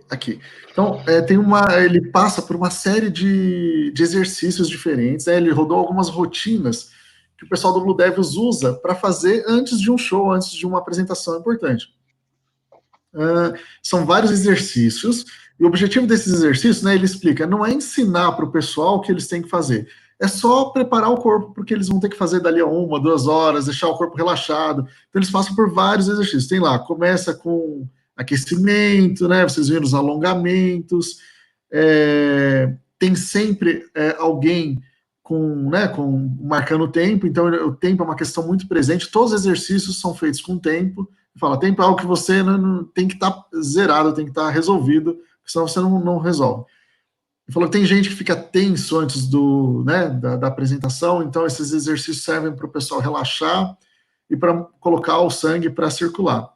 Então, ele passa por uma série de exercícios diferentes. Ele rodou algumas rotinas que o pessoal do Blue Devils usa para fazer antes de um show, antes de uma apresentação importante. São vários exercícios, e o objetivo desses exercícios, né, ele explica, não é ensinar para o pessoal o que eles têm que fazer, é só preparar o corpo porque eles vão ter que fazer dali a 1, 2 horas, deixar o corpo relaxado. Então eles passam por vários exercícios. Tem lá, começa com aquecimento, né? Vocês viram os alongamentos. Tem sempre alguém marcando o tempo. Então o tempo é uma questão muito presente. Todos os exercícios são feitos com tempo. Fala, tempo é algo que você não tem que estar zerado, tem que estar resolvido, senão você não resolve. Ele falou que tem gente que fica tenso antes da apresentação, então esses exercícios servem para o pessoal relaxar e para colocar o sangue para circular.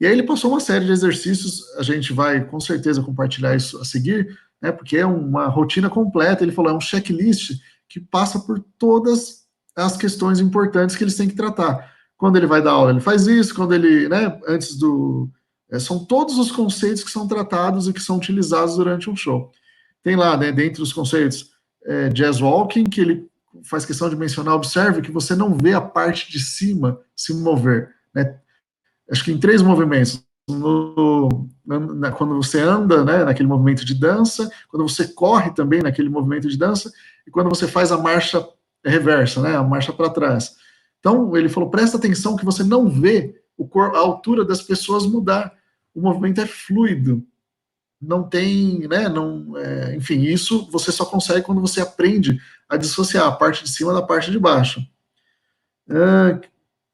E aí ele passou uma série de exercícios, a gente vai com certeza compartilhar isso a seguir, né, porque é uma rotina completa. Ele falou, é um checklist que passa por todas as questões importantes que eles têm que tratar. Quando ele vai dar aula, ele faz isso, quando ele, né, antes do São todos os conceitos que são tratados e que são utilizados durante um show. Tem lá, né, dentre os conceitos, jazz walking, que ele faz questão de mencionar, observe que você não vê a parte de cima se mover, né? Acho que em 3 movimentos. Quando você anda, né, naquele movimento de dança, quando você corre também naquele movimento de dança, e quando você faz a marcha reversa, né, a marcha para trás. Então, ele falou, presta atenção que você não vê a altura das pessoas mudar. O movimento é fluido. Não tem, né, enfim, isso você só consegue quando você aprende a dissociar a parte de cima da parte de baixo.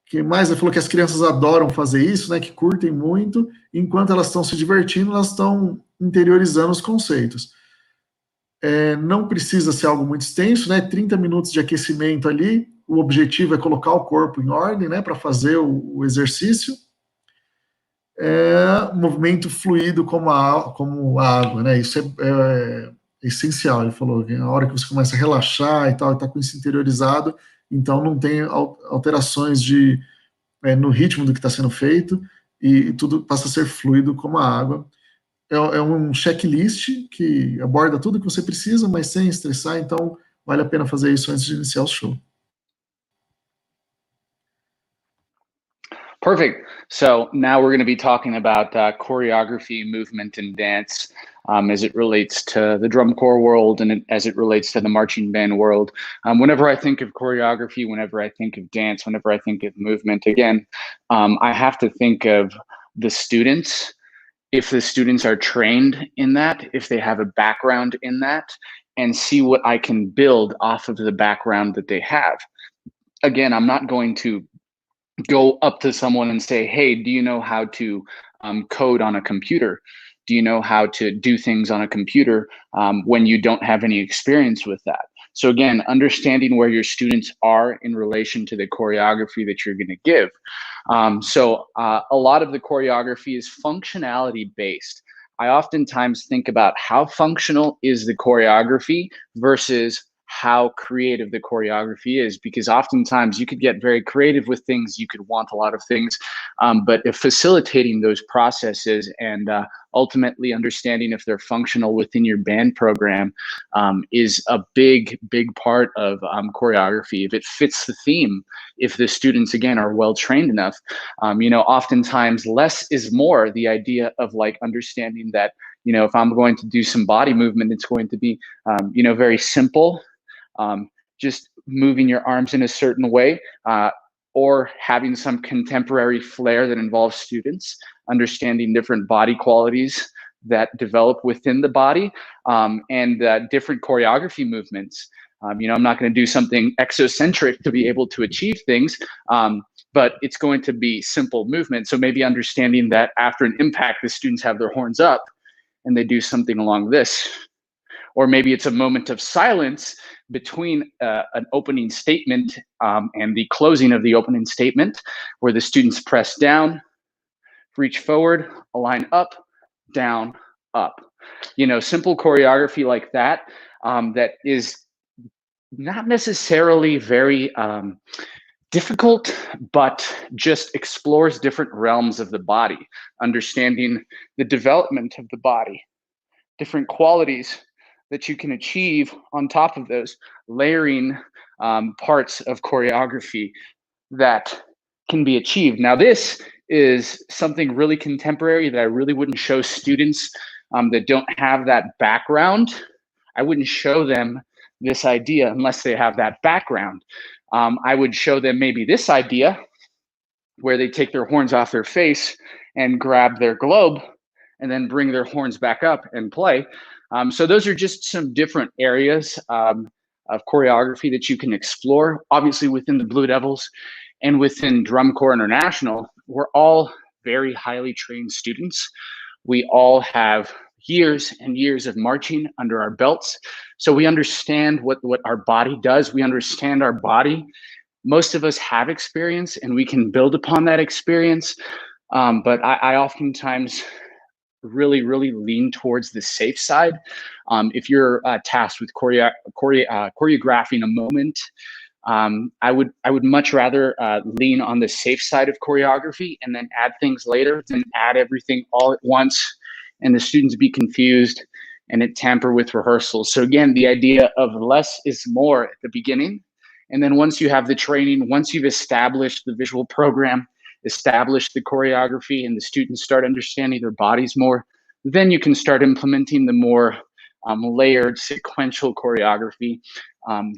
Que mais? Ele falou que as crianças adoram fazer isso, né, que curtem muito, enquanto elas estão se divertindo, elas estão interiorizando os conceitos. Não precisa ser algo muito extenso, né, 30 minutos de aquecimento ali, o objetivo é colocar o corpo em ordem, né, para fazer o exercício. Movimento fluido como a água, né, isso é essencial. Ele falou que a hora que você começa a relaxar e tal, e tá com isso interiorizado, então não tem alterações no ritmo do que está sendo feito, e tudo passa a ser fluido como a água. É um checklist que aborda tudo que você precisa, mas sem estressar, então vale a pena fazer isso antes de iniciar o show. Perfect. So now we're going to be talking about choreography, movement, and dance as it relates to the drum corps world and as it relates to the marching band world. Whenever I think of choreography, whenever I think of dance, whenever I think of movement, again, I have to think of the students. If the students are trained in that, if they have a background in that, and see what I can build off of the background that they have. Again, I'm not going to go up to someone and say, hey, do you know how to code on a computer? Do you know how to do things on a computer when you don't have any experience with that? So again, understanding where your students are in relation to the choreography that you're going to give. So a lot of the choreography is functionality based. I oftentimes think about how functional is the choreography versus how creative the choreography is, because oftentimes you could get very creative with things, you could want a lot of things, but if facilitating those processes and ultimately understanding if they're functional within your band program is a big part of choreography. If it fits the theme, if the students again are well trained enough, oftentimes less is more. The idea of like understanding that, if I'm going to do some body movement, it's going to be very simple. Just moving your arms in a certain way, or having some contemporary flair that involves students understanding different body qualities that develop within the body, and different choreography movements. I'm not going to do something exocentric to be able to achieve things, but it's going to be simple movement. So maybe understanding that after an impact, the students have their horns up and they do something along this. Or maybe it's a moment of silence between an opening statement and the closing of the opening statement, where the students press down, reach forward, align up, down, up. Simple choreography like that, that is not necessarily very difficult, but just explores different realms of the body, understanding the development of the body, different qualities that you can achieve on top of those, layering parts of choreography that can be achieved. Now, this is something really contemporary that I really wouldn't show students that don't have that background. I wouldn't show them this idea unless they have that background. I would show them maybe this idea where they take their horns off their face and grab their globe and then bring their horns back up and play. So those are just some different areas of choreography that you can explore. Obviously within the BlueDevils and within DrumCorps International, we're all very highly trained students. We all have years and years of marching under our belts. So we understand what our body does. We understand our body. Most of us have experience and we can build upon that experience. But I oftentimes really lean towards the safe side. If you're tasked with choreographing a moment, I would much rather lean on the safe side of choreography and then add things later than add everything all at once and the students be confused and it tamper with rehearsals. So again, the idea of less is more at the beginning. And then once you have the training, once you've established the visual program, established the choreography, and the students start understanding their bodies more, then you can start implementing the more layered sequential choreography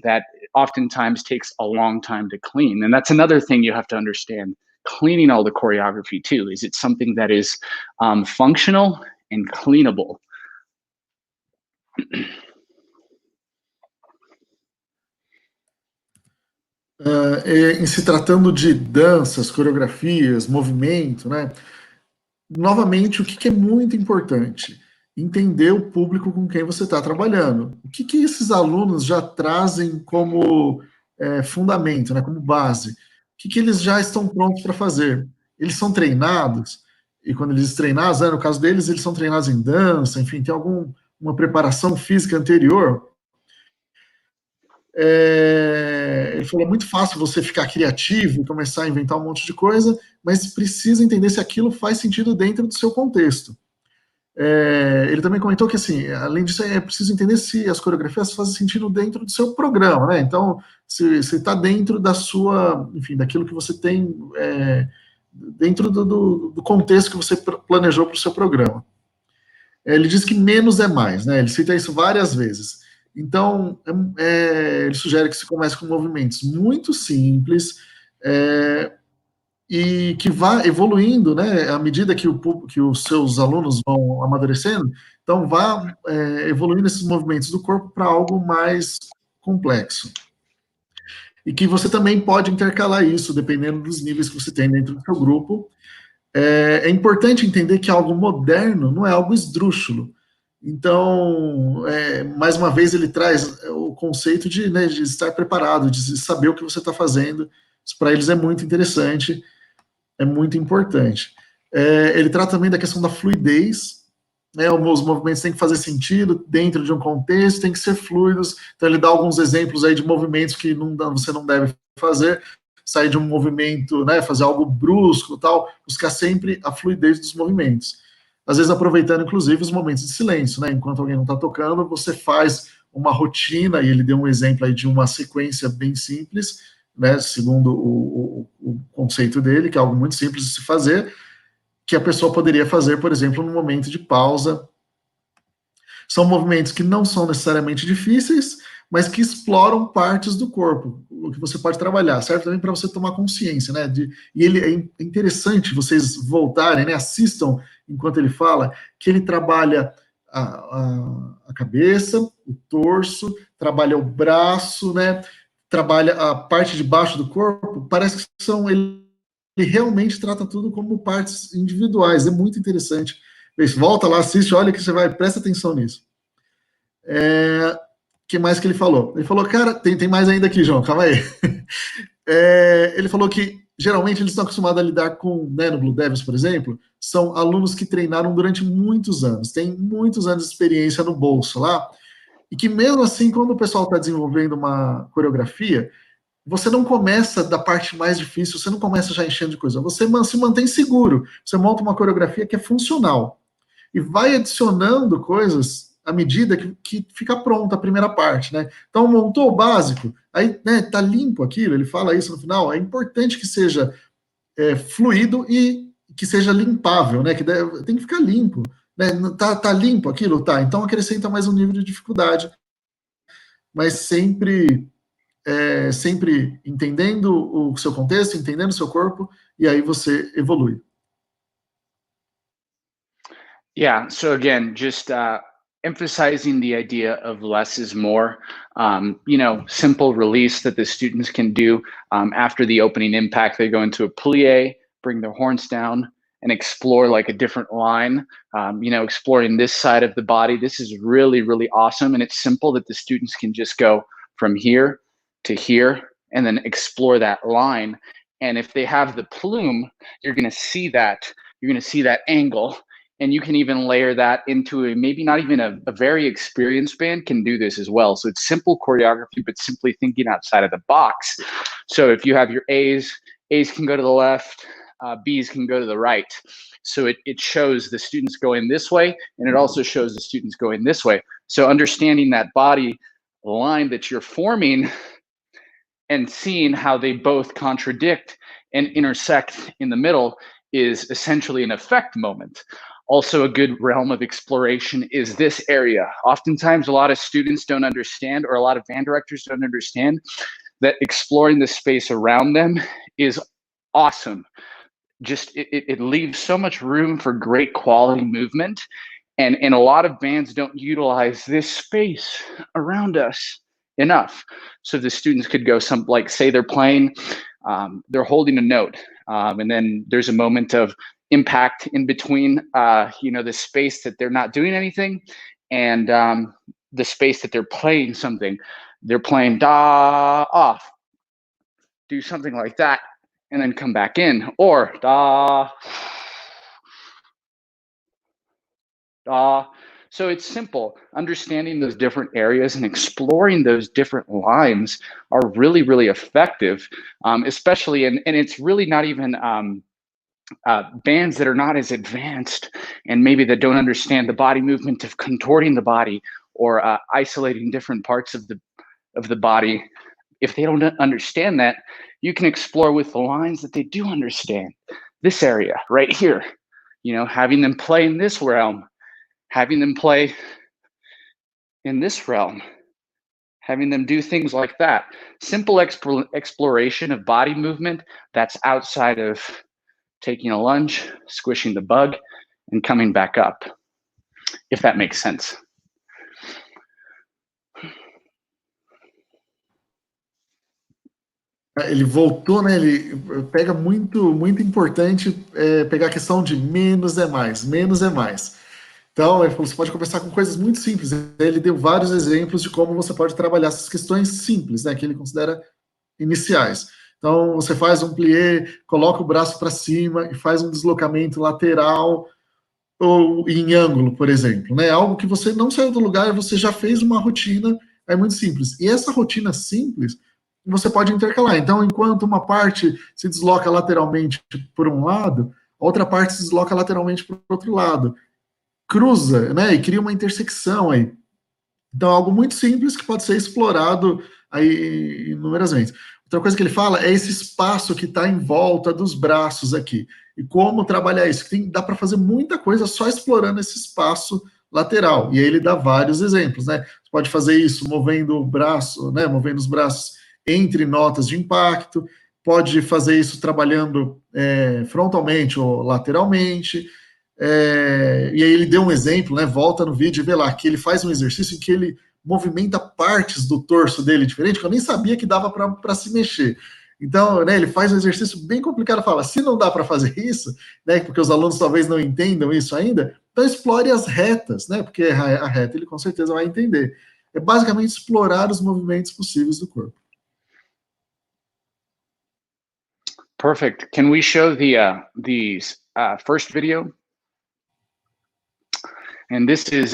that oftentimes takes a long time to clean. And that's another thing you have to understand. Cleaning all the choreography too. Is it something that is functional and cleanable? Em se tratando de danças, coreografias, movimento, né? Novamente, o que é muito importante? Entender o público com quem você está trabalhando. O que esses alunos já trazem como fundamento, né, como base? O que eles já estão prontos para fazer? Eles são treinados? E quando eles treinados, no caso deles, eles são treinados em dança, enfim, tem uma preparação física anterior? Ele falou, é muito fácil você ficar criativo e começar a inventar um monte de coisa, mas precisa entender se aquilo faz sentido dentro do seu contexto. Ele também comentou que, assim, além disso, é preciso entender se as coreografias fazem sentido dentro do seu programa, né? Então, se está dentro da sua, enfim, daquilo que você tem, dentro do contexto que você planejou para o seu programa. Ele diz que menos é mais, né? Ele cita isso várias vezes. Então, ele sugere que se comece com movimentos muito simples e que vá evoluindo, né, à medida que os seus alunos vão amadurecendo. Então, vá evoluindo esses movimentos do corpo para algo mais complexo. E que você também pode intercalar isso, dependendo dos níveis que você tem dentro do seu grupo. É importante entender que algo moderno não é algo esdrúxulo. Então, mais uma vez, ele traz o conceito de estar preparado, de saber o que você está fazendo. Isso para eles é muito interessante, é muito importante. Ele trata também da questão da fluidez, né? Os movimentos têm que fazer sentido dentro de um contexto, têm que ser fluidos. Então, ele dá alguns exemplos aí de movimentos que você não deve fazer, sair de um movimento, né, fazer algo brusco, tal, buscar sempre a fluidez dos movimentos. Às vezes aproveitando, inclusive, os momentos de silêncio, né? Enquanto alguém não está tocando, você faz uma rotina, e ele deu um exemplo aí de uma sequência bem simples, né, segundo o conceito dele, que é algo muito simples de se fazer, que a pessoa poderia fazer, por exemplo, no momento de pausa. São movimentos que não são necessariamente difíceis, mas que exploram partes do corpo, o que você pode trabalhar, serve também para você tomar consciência, né? E ele é interessante vocês voltarem, né? Assistam enquanto ele fala, que ele trabalha a cabeça, o torso, trabalha o braço, né? Trabalha a parte de baixo do corpo, parece que ele realmente trata tudo como partes individuais, é muito interessante. Volta lá, assiste, olha que você vai, presta atenção nisso. Que mais que ele falou? Ele falou, cara, tem mais ainda aqui, João, calma aí. Ele falou que, geralmente, eles estão acostumados a lidar com, né, no BlueDevils, por exemplo, são alunos que treinaram durante muitos anos, têm muitos anos de experiência no bolso lá, e que mesmo assim, quando o pessoal está desenvolvendo uma coreografia, você não começa da parte mais difícil, você não começa já enchendo de coisa, você se mantém seguro, você monta uma coreografia que é funcional, e vai adicionando coisas à medida que fica pronta a primeira parte, né? Então, montou o básico, aí, né, tá limpo aquilo, ele fala isso no final, é importante que seja fluido e que seja limpável, né? Tem que ficar limpo, né? Tá limpo aquilo? Tá, então acrescenta mais um nível de dificuldade, mas sempre entendendo o seu contexto, entendendo o seu corpo, e aí você evolui. Yeah, so again, just emphasizing the idea of less is more, simple release that the students can do. After the opening impact, they go into a plie, bring their horns down, and explore like a different line, exploring this side of the body. This is really, really awesome. And it's simple that the students can just go from here to here and then explore that line. And if they have the plume, you're going to see that angle. And you can even layer that into maybe not even a very experienced band can do this as well. So it's simple choreography, but simply thinking outside of the box. So if you have your A's can go to the left, B's can go to the right. So it shows the students going this way, and it also shows the students going this way. So understanding that body line that you're forming and seeing how they both contradict and intersect in the middle is essentially an effect moment. Also, a good realm of exploration is this area. Oftentimes, a lot of students don't understand, or a lot of band directors don't understand, that exploring the space around them is awesome. Just it leaves so much room for great quality movement. And a lot of bands don't utilize this space around us enough. So the students could go like say they're playing, they're holding a note, and then there's a moment of impact in between, the space that they're not doing anything and the space that they're playing something. They're playing da off, do something like that, and then come back in, or da da. So it's simple. Understanding those different areas and exploring those different lines are really, really effective, especially, and it's really not even bands that are not as advanced and maybe that don't understand the body movement of contorting the body or isolating different parts of the body. If they don't understand that, you can explore with the lines that they do understand. This area right here, having them play in this realm, having them play in this realm, having them do things like that. Simple exploration of body movement that's outside of taking a lunge, squishing the bug, and coming back up, if that makes sense. Ele voltou, né? Ele pega muito importante pegar a questão de menos é mais, menos é mais. Então, ele falou, você pode começar com coisas muito simples. Ele deu vários exemplos de como você pode trabalhar essas questões simples, né, que ele considera iniciais. Então, você faz um plié, coloca o braço para cima e faz um deslocamento lateral ou em ângulo, por exemplo, né? Algo que você não saiu do lugar, você já fez uma rotina, é muito simples. E essa rotina simples, você pode intercalar. Então, enquanto uma parte se desloca lateralmente por um lado, a outra parte se desloca lateralmente para o outro lado. Cruza, né? E cria uma intersecção aí. Então, é algo muito simples que pode ser explorado aí inúmeras vezes. Outra coisa que ele fala é esse espaço que está em volta dos braços aqui. E como trabalhar isso. Dá para fazer muita coisa só explorando esse espaço lateral. E aí ele dá vários exemplos, né? Você pode fazer isso movendo o braço, né? Movendo os braços entre notas de impacto. Pode fazer isso trabalhando frontalmente ou lateralmente. E aí ele deu um exemplo, né? Volta no vídeo e vê lá que ele faz um exercício em que ele movimenta partes do torso dele diferente, que eu nem sabia que dava para se mexer. Então, né, ele faz um exercício bem complicado, fala, se não dá para fazer isso, né, porque os alunos talvez não entendam isso ainda, então explore as retas, né, porque a reta ele com certeza vai entender. É basicamente explorar os movimentos possíveis do corpo. Perfect. Can we show the first video? And this is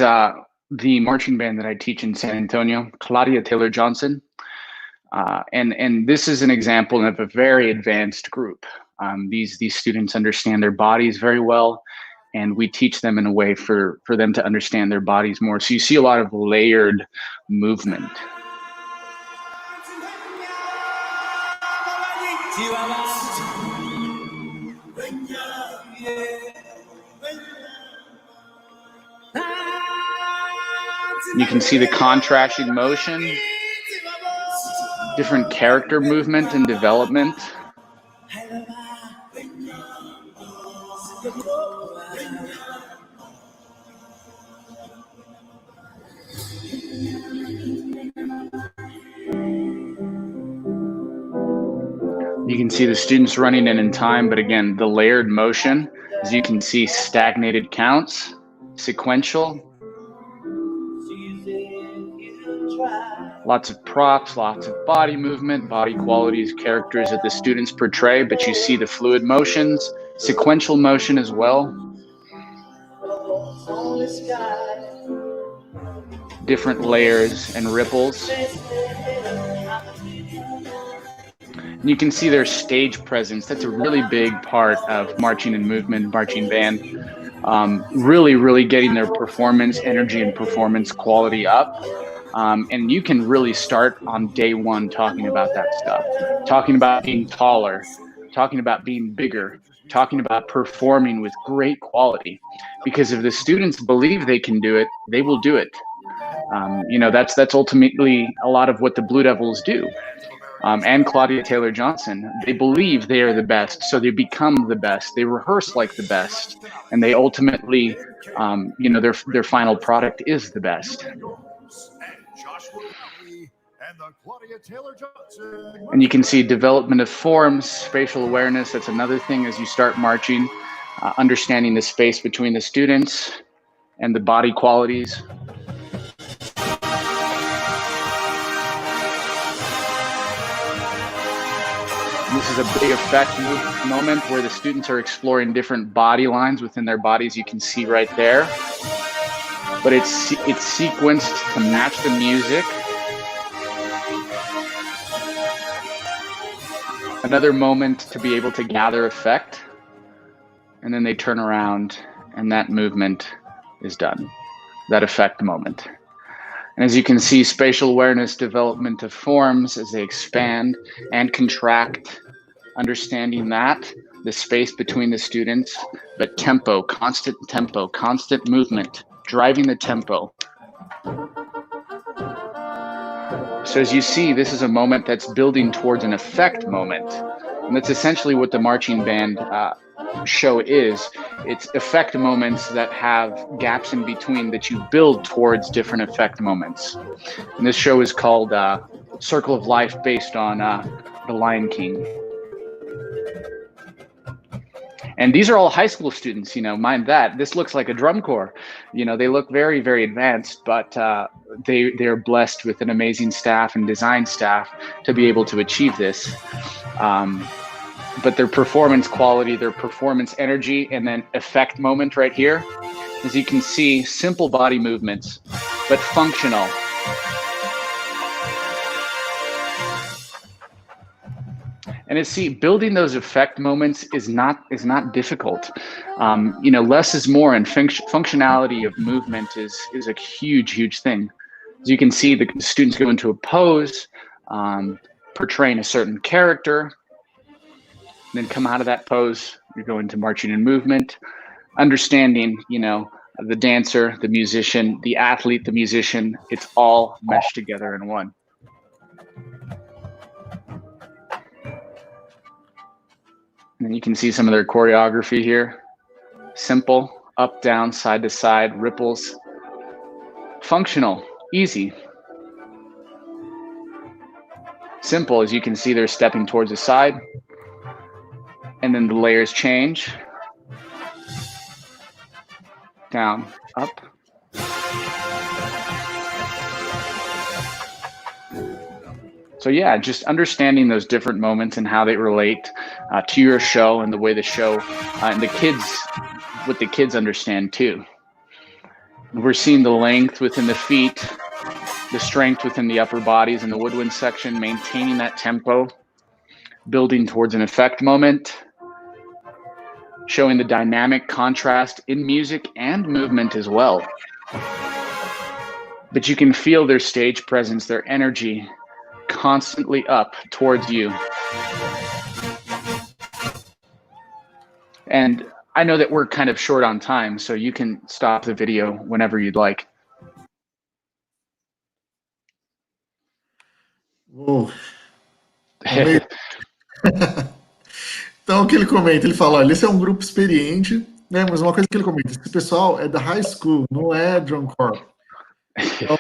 the marching band that I teach in San Antonio, Claudia Taylor Johnson. And this is an example of a very advanced group. These students understand their bodies very well, and we teach them in a way for them to understand their bodies more. So you see a lot of layered movement. You can see the contrasting motion, different character movement and development. You can see the students running in time, but again, the layered motion, as you can see, stagnated counts, sequential. Lots of props, lots of body movement, body qualities, characters that the students portray, but you see the fluid motions, sequential motion as well. different layers and ripples. And you can see their stage presence. That's a really big part of marching and movement, marching band. Really getting their performance, energy and performance quality up. And you can really start on day one talking about that stuff. Talking about being taller, talking about being bigger, talking about performing with great quality. Because if the students believe they can do it, they will do it. You know, that's ultimately a lot of what the BlueDevils do. And Claudia Taylor Johnson, they believe they are the best, so they become the best. They rehearse like the best, and they ultimately, you know, their final product is the best. And you can see development of forms, spatial awareness. That's another thing as you start marching, understanding the space between the students and the body qualities. This is a big effect moment where the students are exploring different body lines within their bodies. You can see right there, but it's sequenced to match the music. Another moment to be able to gather effect, and then they turn around and that movement is done, that effect moment. And as you can see, spatial awareness, development of forms as they expand and contract, understanding that, the space between the students, but tempo, constant movement, driving the tempo. So as you see, this is a moment that's building towards an effect moment. And that's essentially what the marching band show is. It's effect moments that have gaps in between that you build towards different effect moments. And this show is called Circle of Life, based on The Lion King. And these are all high school students, you know, mind that. This looks like a drum corps. You know, they look very, very advanced, but they're blessed with an amazing staff and design staff to be able to achieve this. But their performance quality, their performance energy, and then effect moment right here, as you can see, simple body movements, but functional. And see, building those effect moments is not difficult. You know, less is more, and functionality of movement is a huge thing. As you can see, the students go into a pose, portraying a certain character, then come out of that pose. You're going to marching and movement, understanding, you know, the dancer, the musician, the athlete, the musician. It's all meshed together in one. And you can see some of their choreography here. Simple, up, down, side to side, ripples. Functional, easy. Simple, as you can see, they're stepping towards the side. And then the layers change. Down, up. So yeah, just understanding those different moments and how they relate to your show and the way the show and the kids, what the kids understand too. We're seeing the length within the feet, the strength within the upper bodies in the woodwind section, maintaining that tempo, building towards an effect moment, showing the dynamic contrast in music and movement as well. But you can feel their stage presence, their energy, constantly up towards you. And I know that we're kind of short on time, so you can stop the video whenever you'd like. Uou. Então, o que ele comenta? Ele fala, olha, esse é um grupo experiente, né? Mas uma coisa que ele comenta, esse pessoal é da high school, não é DrumCorps. Então,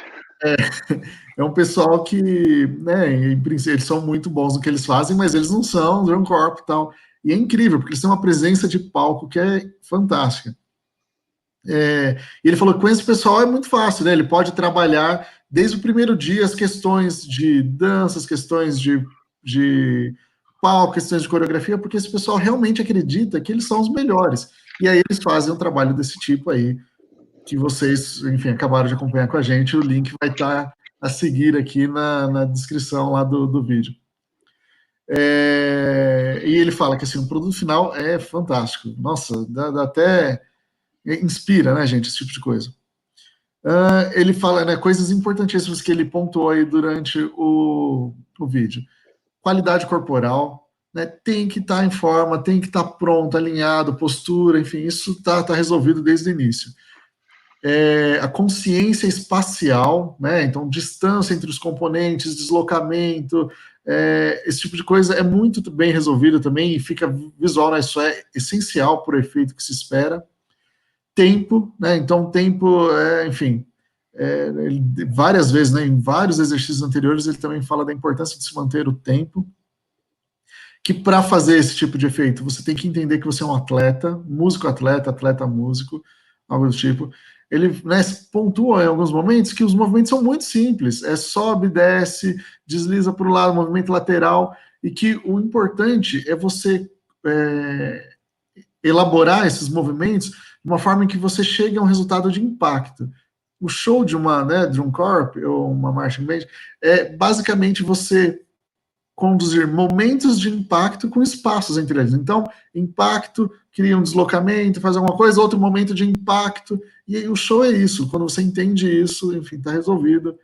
é um pessoal que, né, em princípio, eles são muito bons no que eles fazem, mas eles não são DrumCorps e tal. E é incrível, porque eles têm uma presença de palco que é fantástica. E ele falou que com esse pessoal é muito fácil, né? Ele pode trabalhar desde o primeiro dia as questões de dança, as questões de palco, questões de coreografia, porque esse pessoal realmente acredita que eles são os melhores. E aí eles fazem um trabalho desse tipo aí, que vocês, enfim, acabaram de acompanhar com a gente. O link vai estar a seguir aqui na descrição lá do vídeo. E ele fala que assim, o produto final é fantástico. Nossa, dá até... Inspira, né, gente, esse tipo de coisa. Ele fala, né, coisas importantíssimas que ele pontuou aí durante o vídeo. Qualidade corporal, né, tem que estar em forma, tem que estar pronto, alinhado, postura, enfim, isso tá resolvido desde o início. A consciência espacial, né, então distância entre os componentes, deslocamento, esse tipo de coisa é muito bem resolvido também e fica visual, né, isso é essencial para o efeito que se espera. Tempo, né, então tempo, enfim, ele, várias vezes, né, em vários exercícios anteriores, ele também fala da importância de se manter o tempo, que para fazer esse tipo de efeito, você tem que entender que você é um atleta, músico-atleta, atleta-músico, algo do tipo. Ele, né, pontua em alguns momentos que os movimentos são muito simples, sobe, desce, desliza para o lado, movimento lateral, e que o importante é você elaborar esses movimentos de uma forma em que você chegue a um resultado de impacto. O show de uma, né, DrumCorps ou uma marching band basicamente você conduzir momentos de impacto com espaços entre eles. Então, impacto, cria um deslocamento, faz alguma coisa, outro momento de impacto, e o show é isso. Quando você entende isso, enfim, está resolvido.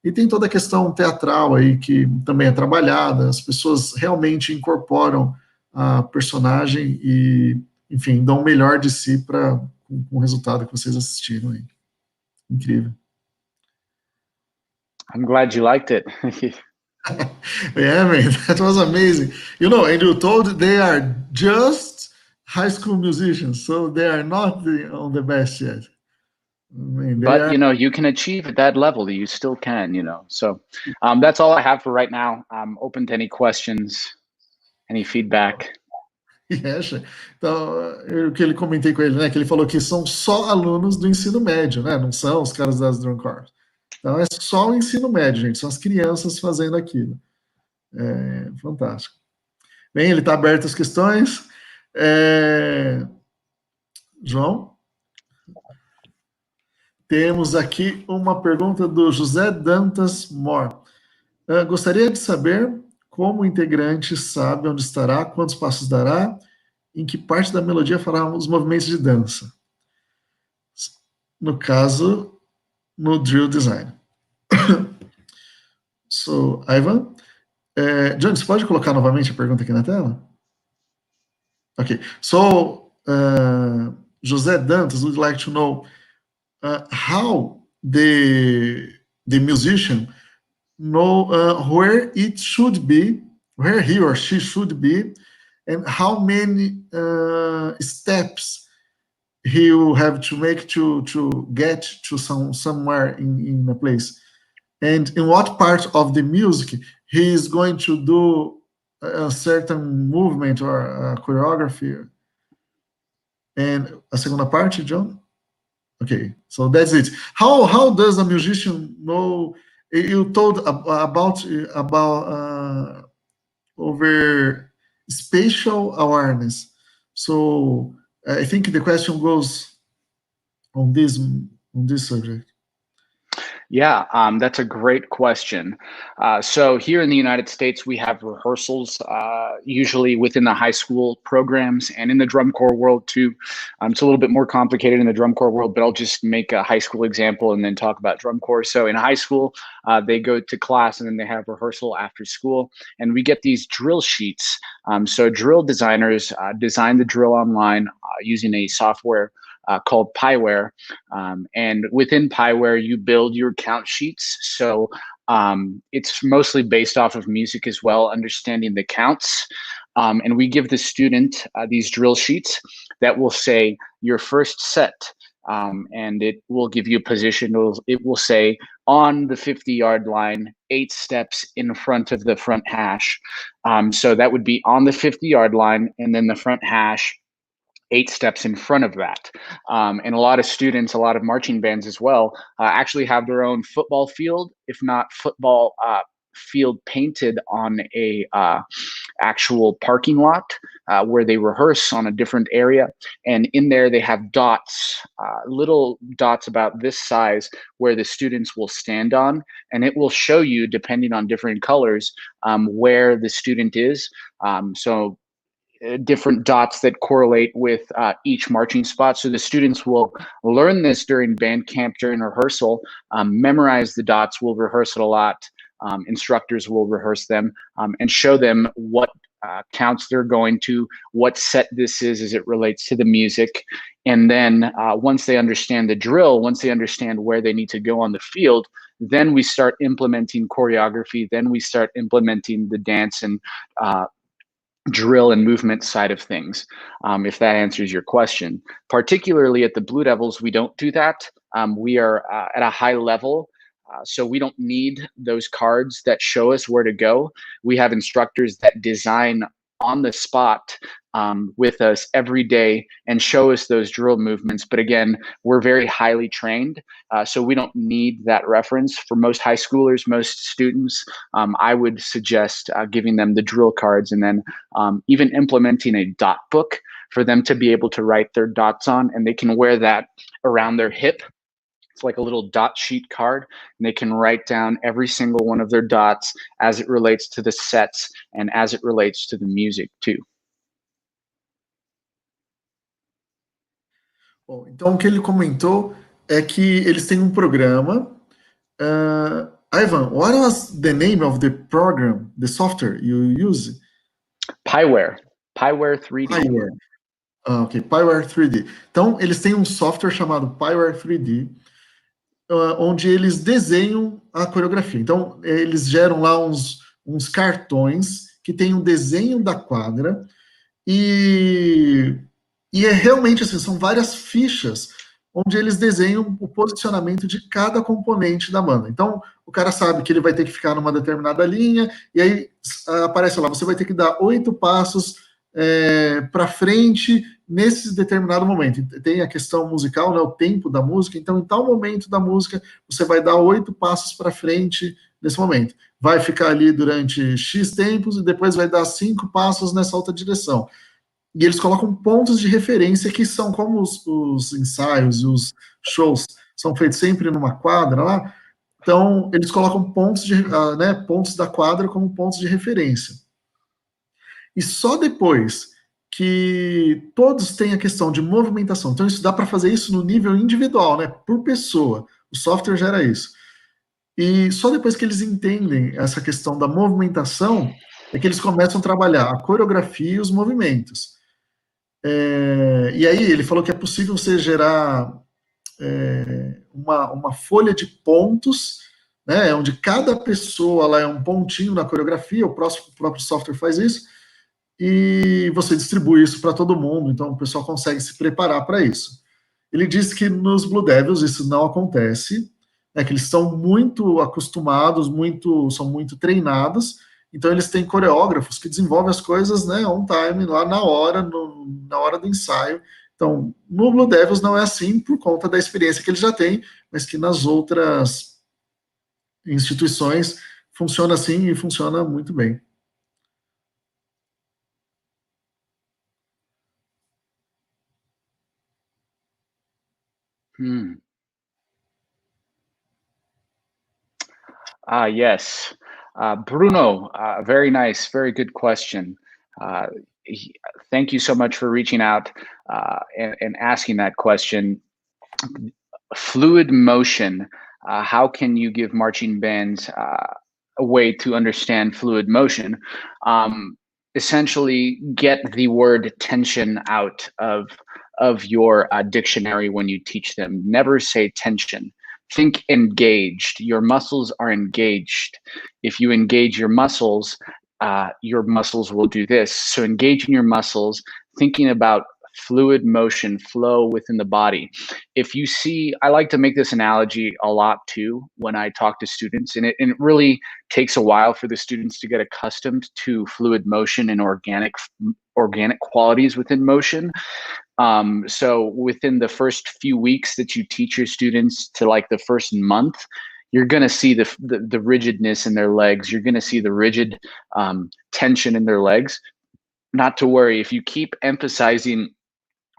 E tem toda a questão teatral aí, que também é trabalhada, as pessoas realmente incorporam a personagem e, enfim, dão o melhor de si com o resultado que vocês assistiram aí. Incrível. I'm glad you liked it. Yeah, man, that was amazing. You know, and you told they are just high school musicians, so they are not on the best yet. I mean, But, you know, you can achieve at that level. You still can, you know. So that's all I have for right now. I'm open to any questions, any feedback. Então, o que ele comentei com ele, né, que ele falou que são só alunos do ensino médio, né, não são os caras das DrumCorps. Então, é só o ensino médio, gente, são as crianças fazendo aquilo. Fantástico. Bem, ele está aberto às questões. João? Temos aqui uma pergunta do José Dantas Mor. Gostaria de saber como o integrante sabe onde estará, quantos passos dará, em que parte da melodia fará os movimentos de dança. No caso, no drill design. So, Ivan, John, você pode colocar novamente a pergunta aqui na tela? Ok. So, José Dantas would like to know how the musician know where it should be, where he or she should be, and how many steps he will have to make to get to somewhere in a place, and in what part of the music he is going to do a certain movement or a choreography. And a segunda parte, John? Okay, so that's it. How does a musician know? You told about over spatial awareness. So I think the question goes on this subject. Yeah, that's a great question. So here in the United States, we have rehearsals, usually within the high school programs and in the drum corps world too. It's a little bit more complicated in the drum corps world, but I'll just make a high school example and then talk about drum corps. So in high school, they go to class and then they have rehearsal after school, and we get these drill sheets. So drill designers design the drill online using a software called 𝘬𝗫𝗄𝗫, and within 𝘬𝗫𝗫 you build your count sheets. So it's mostly based off of music as well, understanding the counts. And we give the student these drill sheets that will say your first set, and it will give you a position. It will say on the 50-yard line, 8 steps in front of the front hash. So that would be on the 50-yard line, and then the front hash 8 steps in front of that. And a lot of students, a lot of marching bands as well, actually have their own football field, if not football field painted on a actual parking lot where they rehearse on a different area. And in there they have dots, little dots about this size where the students will stand on. And it will show you, depending on different colors, where the student is. So different dots that correlate with each marching spot. So the students will learn this during band camp, during rehearsal, memorize the dots, will rehearse it a lot. Instructors will rehearse them and show them what counts they're going to, what set this is as it relates to the music. And then once they understand the drill, once they understand where they need to go on the field, then we start implementing choreography, then we start implementing the dance and drill and movement side of things, if that answers your question. Particularly at the BlueDevils, we don't do that. We are at a high level, so we don't need those cards that show us where to go. We have instructors that design on the spot with us every day and show us those drill movements. But again, we're very highly trained, so we don't need that reference. For most high schoolers, most students, I would suggest giving them the drill cards and then even implementing a dot book for them to be able to write their dots on, and they can wear that around their hip. It's like a little dot sheet card, and they can write down every single one of their dots as it relates to the sets and as it relates to the music too. Bom, então o que ele comentou é que eles têm programa. Ivan, what was the name of the program, the software you use? 𝘬𝙗𝙗 3D. 𝘬𝙗𝙗. Ok, 𝘬𝙗𝙗 3D. Então, eles têm um software chamado 𝘬𝙗𝙗 3D, onde eles desenham a coreografia. Então, eles geram lá uns cartões que tem um desenho da quadra e é realmente assim, são várias fichas onde eles desenham o posicionamento de cada componente da banda. Então, o cara sabe que ele vai ter que ficar numa determinada linha, e aí aparece lá, você vai ter que dar 8 passos para frente nesse determinado momento. Tem a questão musical, né, o tempo da música, então em tal momento da música você vai dar 8 passos para frente nesse momento. Vai ficar ali durante X tempos e depois vai dar 5 passos nessa outra direção. E eles colocam pontos de referência que são como os ensaios e os shows são feitos sempre numa quadra lá, então eles colocam pontos, pontos da quadra como pontos de referência. E só depois que todos têm a questão de movimentação, então isso dá para fazer isso no nível individual, né, por pessoa, o software gera isso. E só depois que eles entendem essa questão da movimentação é que eles começam a trabalhar a coreografia e os movimentos. E aí ele falou que é possível você gerar uma folha de pontos, né, onde cada pessoa lá é um pontinho na coreografia, o próprio software faz isso, e você distribui isso para todo mundo, então o pessoal consegue se preparar para isso. Ele disse que nos BlueDevils isso não acontece, né, que eles são muito acostumados, são muito treinados, então eles têm coreógrafos que desenvolvem as coisas, né, on time, lá na hora do ensaio. Então, no BlueDevils não é assim por conta da experiência que eles já têm, mas que nas outras instituições funciona assim e funciona muito bem. Yes. Bruno, very nice, very good question. Thank you so much for reaching out and asking that question. Fluid motion, how can you give marching bands a way to understand fluid motion? Essentially, get the word tension out of your dictionary when you teach them. Never say tension. Think engaged. Your muscles are engaged. If you engage your muscles will do this. So engaging your muscles, thinking about fluid motion, flow within the body. If you see, I like to make this analogy a lot too when I talk to students, and it really takes a while for the students to get accustomed to fluid motion and organic qualities within motion. So within the first few weeks that you teach your students to like the first month, you're going to see the rigidness in their legs. You're going to see the rigid tension in their legs. Not to worry, if you keep emphasizing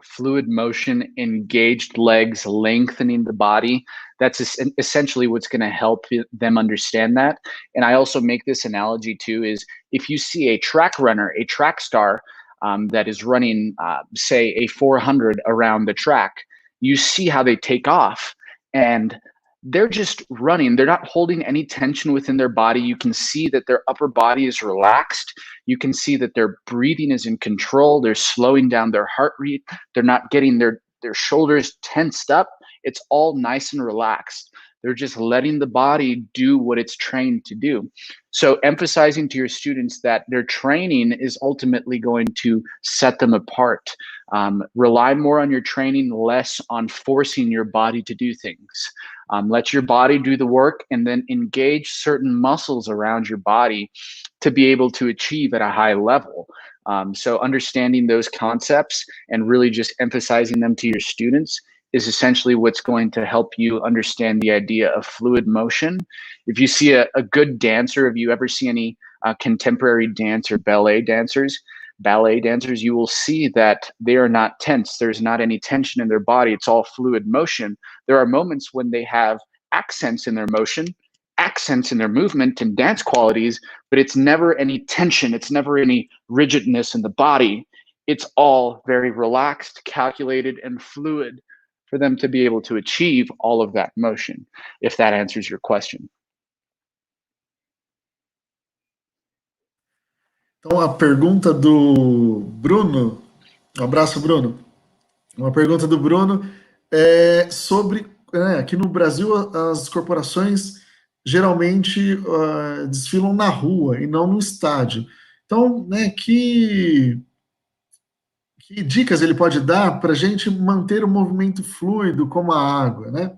fluid motion, engaged legs, lengthening the body, that's essentially what's going to help them understand that. And I also make this analogy too, is if you see a track runner, a track star that is running, say, a 400 around the track, you see how they take off and they're just running. They're not holding any tension within their body. You can see that their upper body is relaxed. You can see that their breathing is in control. They're slowing down their heart rate. They're not getting their shoulders tensed up. It's all nice and relaxed. They're just letting the body do what it's trained to do. So emphasizing to your students that their training is ultimately going to set them apart. Rely more on your training, less on forcing your body to do things. Let your body do the work and then engage certain muscles around your body to be able to achieve at a high level. So understanding those concepts and really just emphasizing them to your students is essentially what's going to help you understand the idea of fluid motion. If you see a good dancer, if you ever see any contemporary dance or ballet dancers, you will see that they are not tense. There's not any tension in their body. It's all fluid motion. There are moments when they have accents in their motion, accents in their movement and dance qualities, but it's never any tension. It's never any rigidness in the body. It's all very relaxed, calculated, and fluid for them to be able to achieve all of that motion, if that answers your question. Então, a pergunta do Bruno, um abraço, Bruno. Uma pergunta do Bruno é sobre, aqui no Brasil, as corporações geralmente desfilam na rua e não no estádio. Então, que dicas ele pode dar para a gente manter o movimento fluido como a água, né?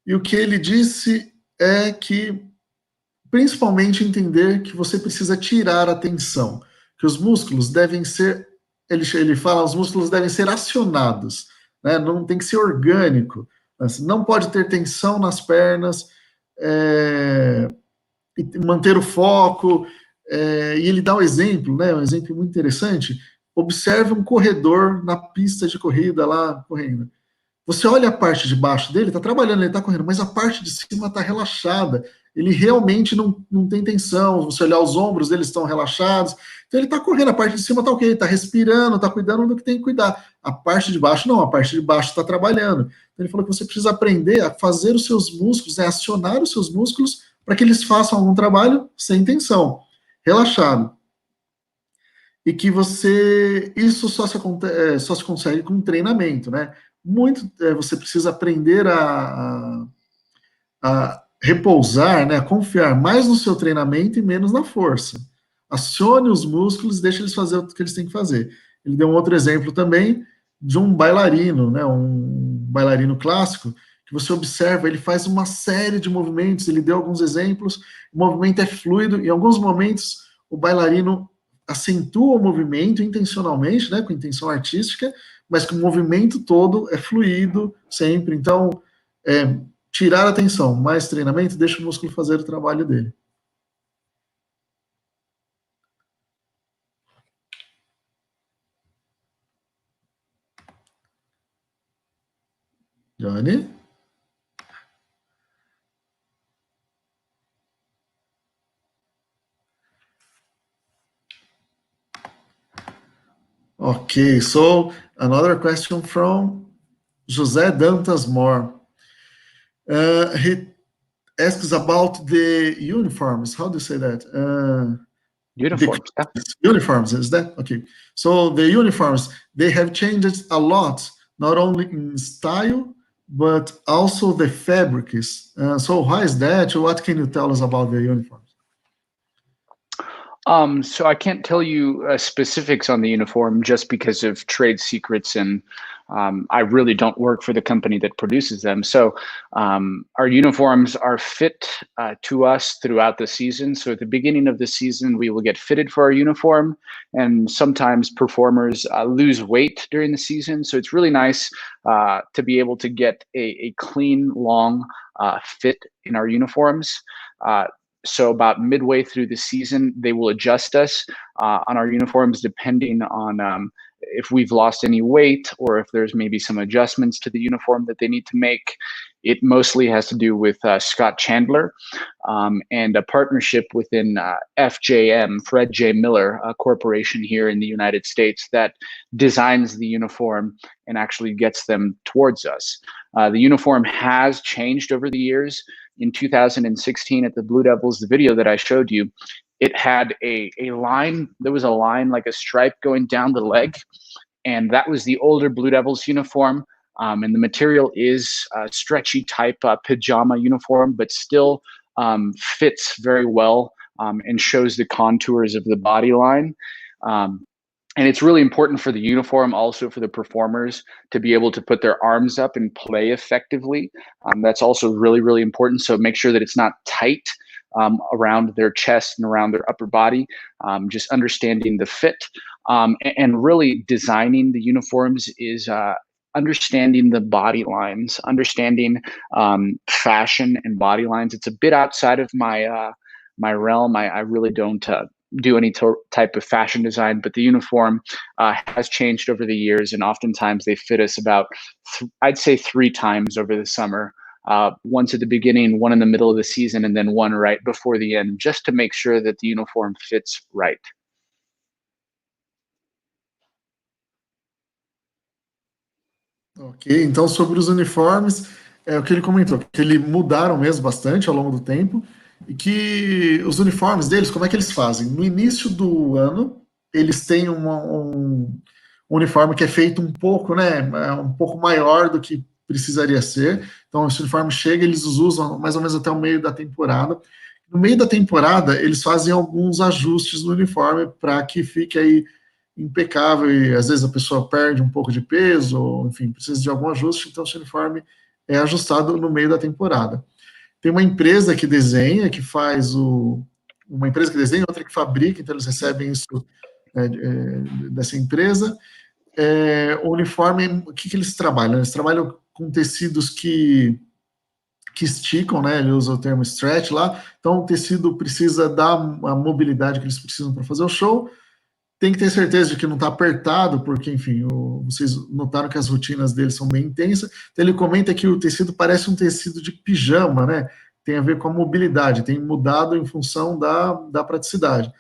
E o que ele disse é que, principalmente, entender que você precisa tirar a tensão, que os músculos devem ser, ele fala, os músculos devem ser acionados, né? Não tem que ser orgânico, não pode ter tensão nas pernas, e manter o foco, e ele dá um exemplo, né? Um exemplo muito interessante. Observe um corredor na pista de corrida lá, correndo. Você olha a parte de baixo dele, está trabalhando, ele está correndo, mas a parte de cima está relaxada. Ele realmente não tem tensão. Você olhar os ombros dele estão relaxados. Então ele está correndo, a parte de cima está ok, está respirando, está cuidando do que tem que cuidar. A parte de baixo não, a parte de baixo está trabalhando. Então ele falou que você precisa aprender a fazer os seus músculos, acionar os seus músculos para que eles façam algum trabalho sem tensão, relaxado. E que isso só se consegue com treinamento, né? Você precisa aprender a repousar, né? A confiar mais no seu treinamento e menos na força. Acione os músculos e deixe eles fazer o que eles têm que fazer. Ele deu um outro exemplo também de um bailarino, né? Um bailarino clássico, que você observa, ele faz uma série de movimentos, ele deu alguns exemplos, o movimento é fluido, em alguns momentos o bailarino acentua o movimento intencionalmente, né, com intenção artística, mas que o movimento todo é fluido sempre. Então, tirar a tensão, mais treinamento, deixa o músculo fazer o trabalho dele. Johnny? Okay, so another question from José Dantas Moore. He asks about the uniforms. How do you say that? Uniforms. Uniforms, is that? Okay. So the uniforms, they have changed a lot, not only in style, but also the fabrics. So how is that? What can you tell us about the uniforms? So I can't tell you specifics on the uniform just because of trade secrets and I really don't work for the company that produces them. So our uniforms are fit to us throughout the season. So at the beginning of the season, we will get fitted for our uniform, and sometimes performers lose weight during the season. So it's really nice to be able to get a clean, long fit in our uniforms. So about midway through the season, they will adjust us on our uniforms depending on if we've lost any weight or if there's maybe some adjustments to the uniform that they need to make. It mostly has to do with Scott Chandler and a partnership within FJM, Fred J. Miller, a corporation here in the United States that designs the uniform and actually gets them towards us. The uniform has changed over the years. In 2016 at the BlueDevils, the video that I showed you, it had a line, there was a line like a stripe going down the leg, and that was the older BlueDevils uniform. And the material is a stretchy type pajama uniform, but still fits very well and shows the contours of the body line. And it's really important for the uniform, also for the performers, to be able to put their arms up and play effectively. That's also really, really important. So make sure that it's not tight around their chest and around their upper body, just understanding the fit. And really designing the uniforms is understanding the body lines, understanding fashion and body lines. It's a bit outside of my my realm. I really don't do any type of fashion design, but the uniform has changed over the years, and oftentimes they fit us about, I'd say 3 times over the summer. Once at the beginning, one in the middle of the season, and then one right before the end, just to make sure that the uniform fits right. Ok, então sobre os uniformes, o que ele comentou, que eles mudaram mesmo bastante ao longo do tempo, e que os uniformes deles, como é que eles fazem? No início do ano, eles têm um uniforme que é feito um pouco, né, um pouco maior do que precisaria ser. Então, esse uniforme chega, eles usam mais ou menos até o meio da temporada. No meio da temporada, eles fazem alguns ajustes no uniforme para que fique aí impecável, e às vezes a pessoa perde um pouco de peso, ou enfim, precisa de algum ajuste, então o uniforme é ajustado no meio da temporada. Tem uma empresa que desenha, que faz uma empresa que desenha, outra que fabrica, então eles recebem isso dessa empresa. O uniforme, o que eles trabalham? Eles trabalham com tecidos que esticam, né? Ele usa o termo stretch lá, então o tecido precisa dar a mobilidade que eles precisam para fazer o show. Tem que ter certeza de que não está apertado, porque, enfim, vocês notaram que as rotinas dele são bem intensas. Então, ele comenta que o tecido parece um tecido de pijama, né? Tem a ver com a mobilidade, tem mudado em função da praticidade.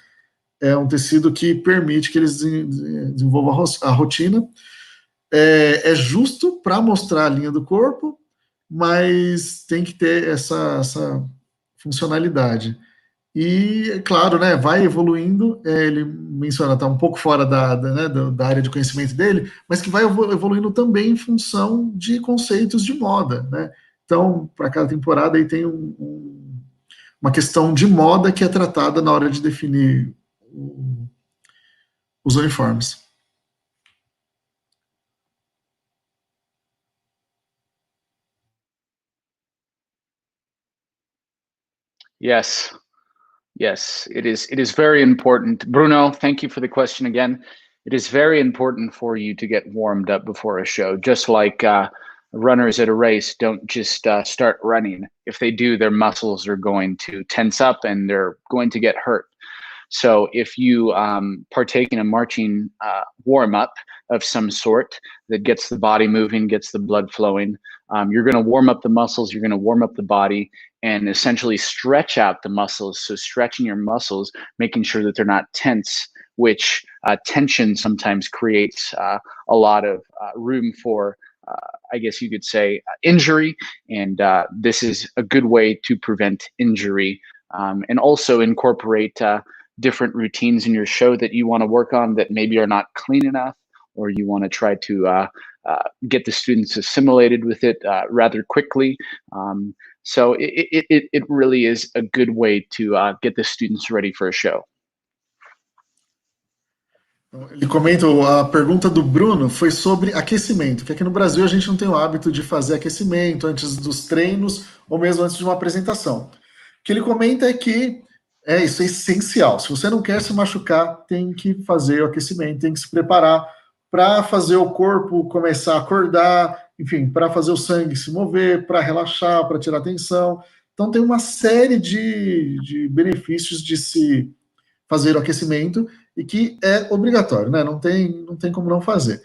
É um tecido que permite que eles desenvolvam a rotina. É justo para mostrar a linha do corpo, mas tem que ter essa funcionalidade. E, claro, né, vai evoluindo, ele menciona, está um pouco fora da área de conhecimento dele, mas que vai evoluindo também em função de conceitos de moda, né? Então, para cada temporada aí tem uma questão de moda que é tratada na hora de definir os uniformes. Yes. Yes, it is very important. Bruno, thank you for the question again. It is very important for you to get warmed up before a show, just like runners at a race don't just start running. If they do, their muscles are going to tense up and they're going to get hurt. So if you partake in a marching warm-up of some sort that gets the body moving, gets the blood flowing, you're going to warm up the muscles, you're going to warm up the body, and essentially stretch out the muscles. So stretching your muscles, making sure that they're not tense, which tension sometimes creates a lot of room for, I guess you could say, injury. And this is a good way to prevent injury, and also incorporate different routines in your show that you want to work on that maybe are not clean enough, or you want to try to get the students assimilated with it rather quickly. So it really is a good way to get the students ready for a show. Ele comenta, a pergunta do Bruno foi sobre aquecimento, que aqui no Brasil a gente não tem o hábito de fazer aquecimento antes dos treinos ou mesmo antes de uma apresentação. O que ele comenta é que isso é essencial. Se você não quer se machucar, tem que fazer o aquecimento, tem que se preparar para fazer o corpo começar a acordar, enfim, para fazer o sangue se mover, para relaxar, para tirar tensão. Então tem uma série de benefícios de se fazer o aquecimento e que é obrigatório, né? Não tem como não fazer.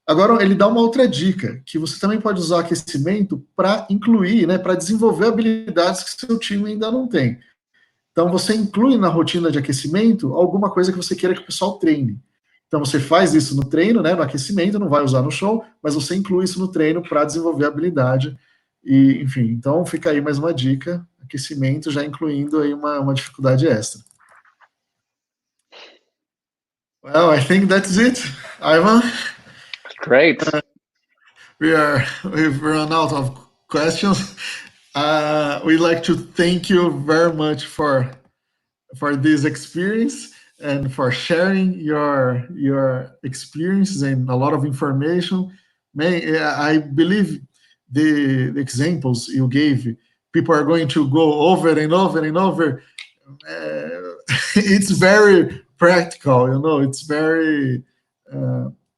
Agora, ele dá uma outra dica, que você também pode usar o aquecimento para incluir, né, para desenvolver habilidades que seu time ainda não tem. Então, você inclui na rotina de aquecimento alguma coisa que você queira que o pessoal treine. Então, você faz isso no treino, né, no aquecimento, não vai usar no show, mas você inclui isso no treino para desenvolver a habilidade. E, enfim, então fica aí mais uma dica, aquecimento já incluindo aí uma dificuldade extra. Well, I think that's it, Ivan. Great. We've run out of questions. We'd like to thank you very much for this experience and for sharing your experiences and a lot of information. I believe the examples you gave, people are going to go over and over and over. It's very practical, it's very,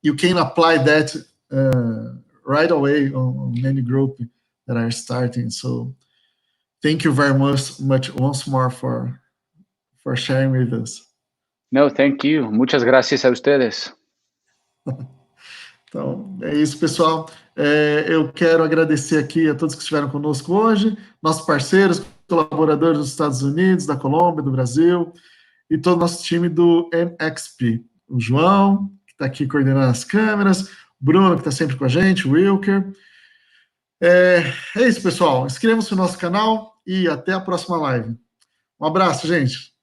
you can apply that right away on any group that are starting. So thank you very much once more for sharing with us. No, thank you. Muchas gracias a ustedes. Então, é isso, pessoal. Eu quero agradecer aqui a todos que estiveram conosco hoje, nossos parceiros, colaboradores dos Estados Unidos, da Colômbia, do Brasil, e todo o nosso time do MXP. O João, que está aqui coordenando as câmeras, o Bruno, que está sempre com a gente, o Wilker. É isso, pessoal. Inscreva-se no nosso canal e até a próxima live. Um abraço, gente.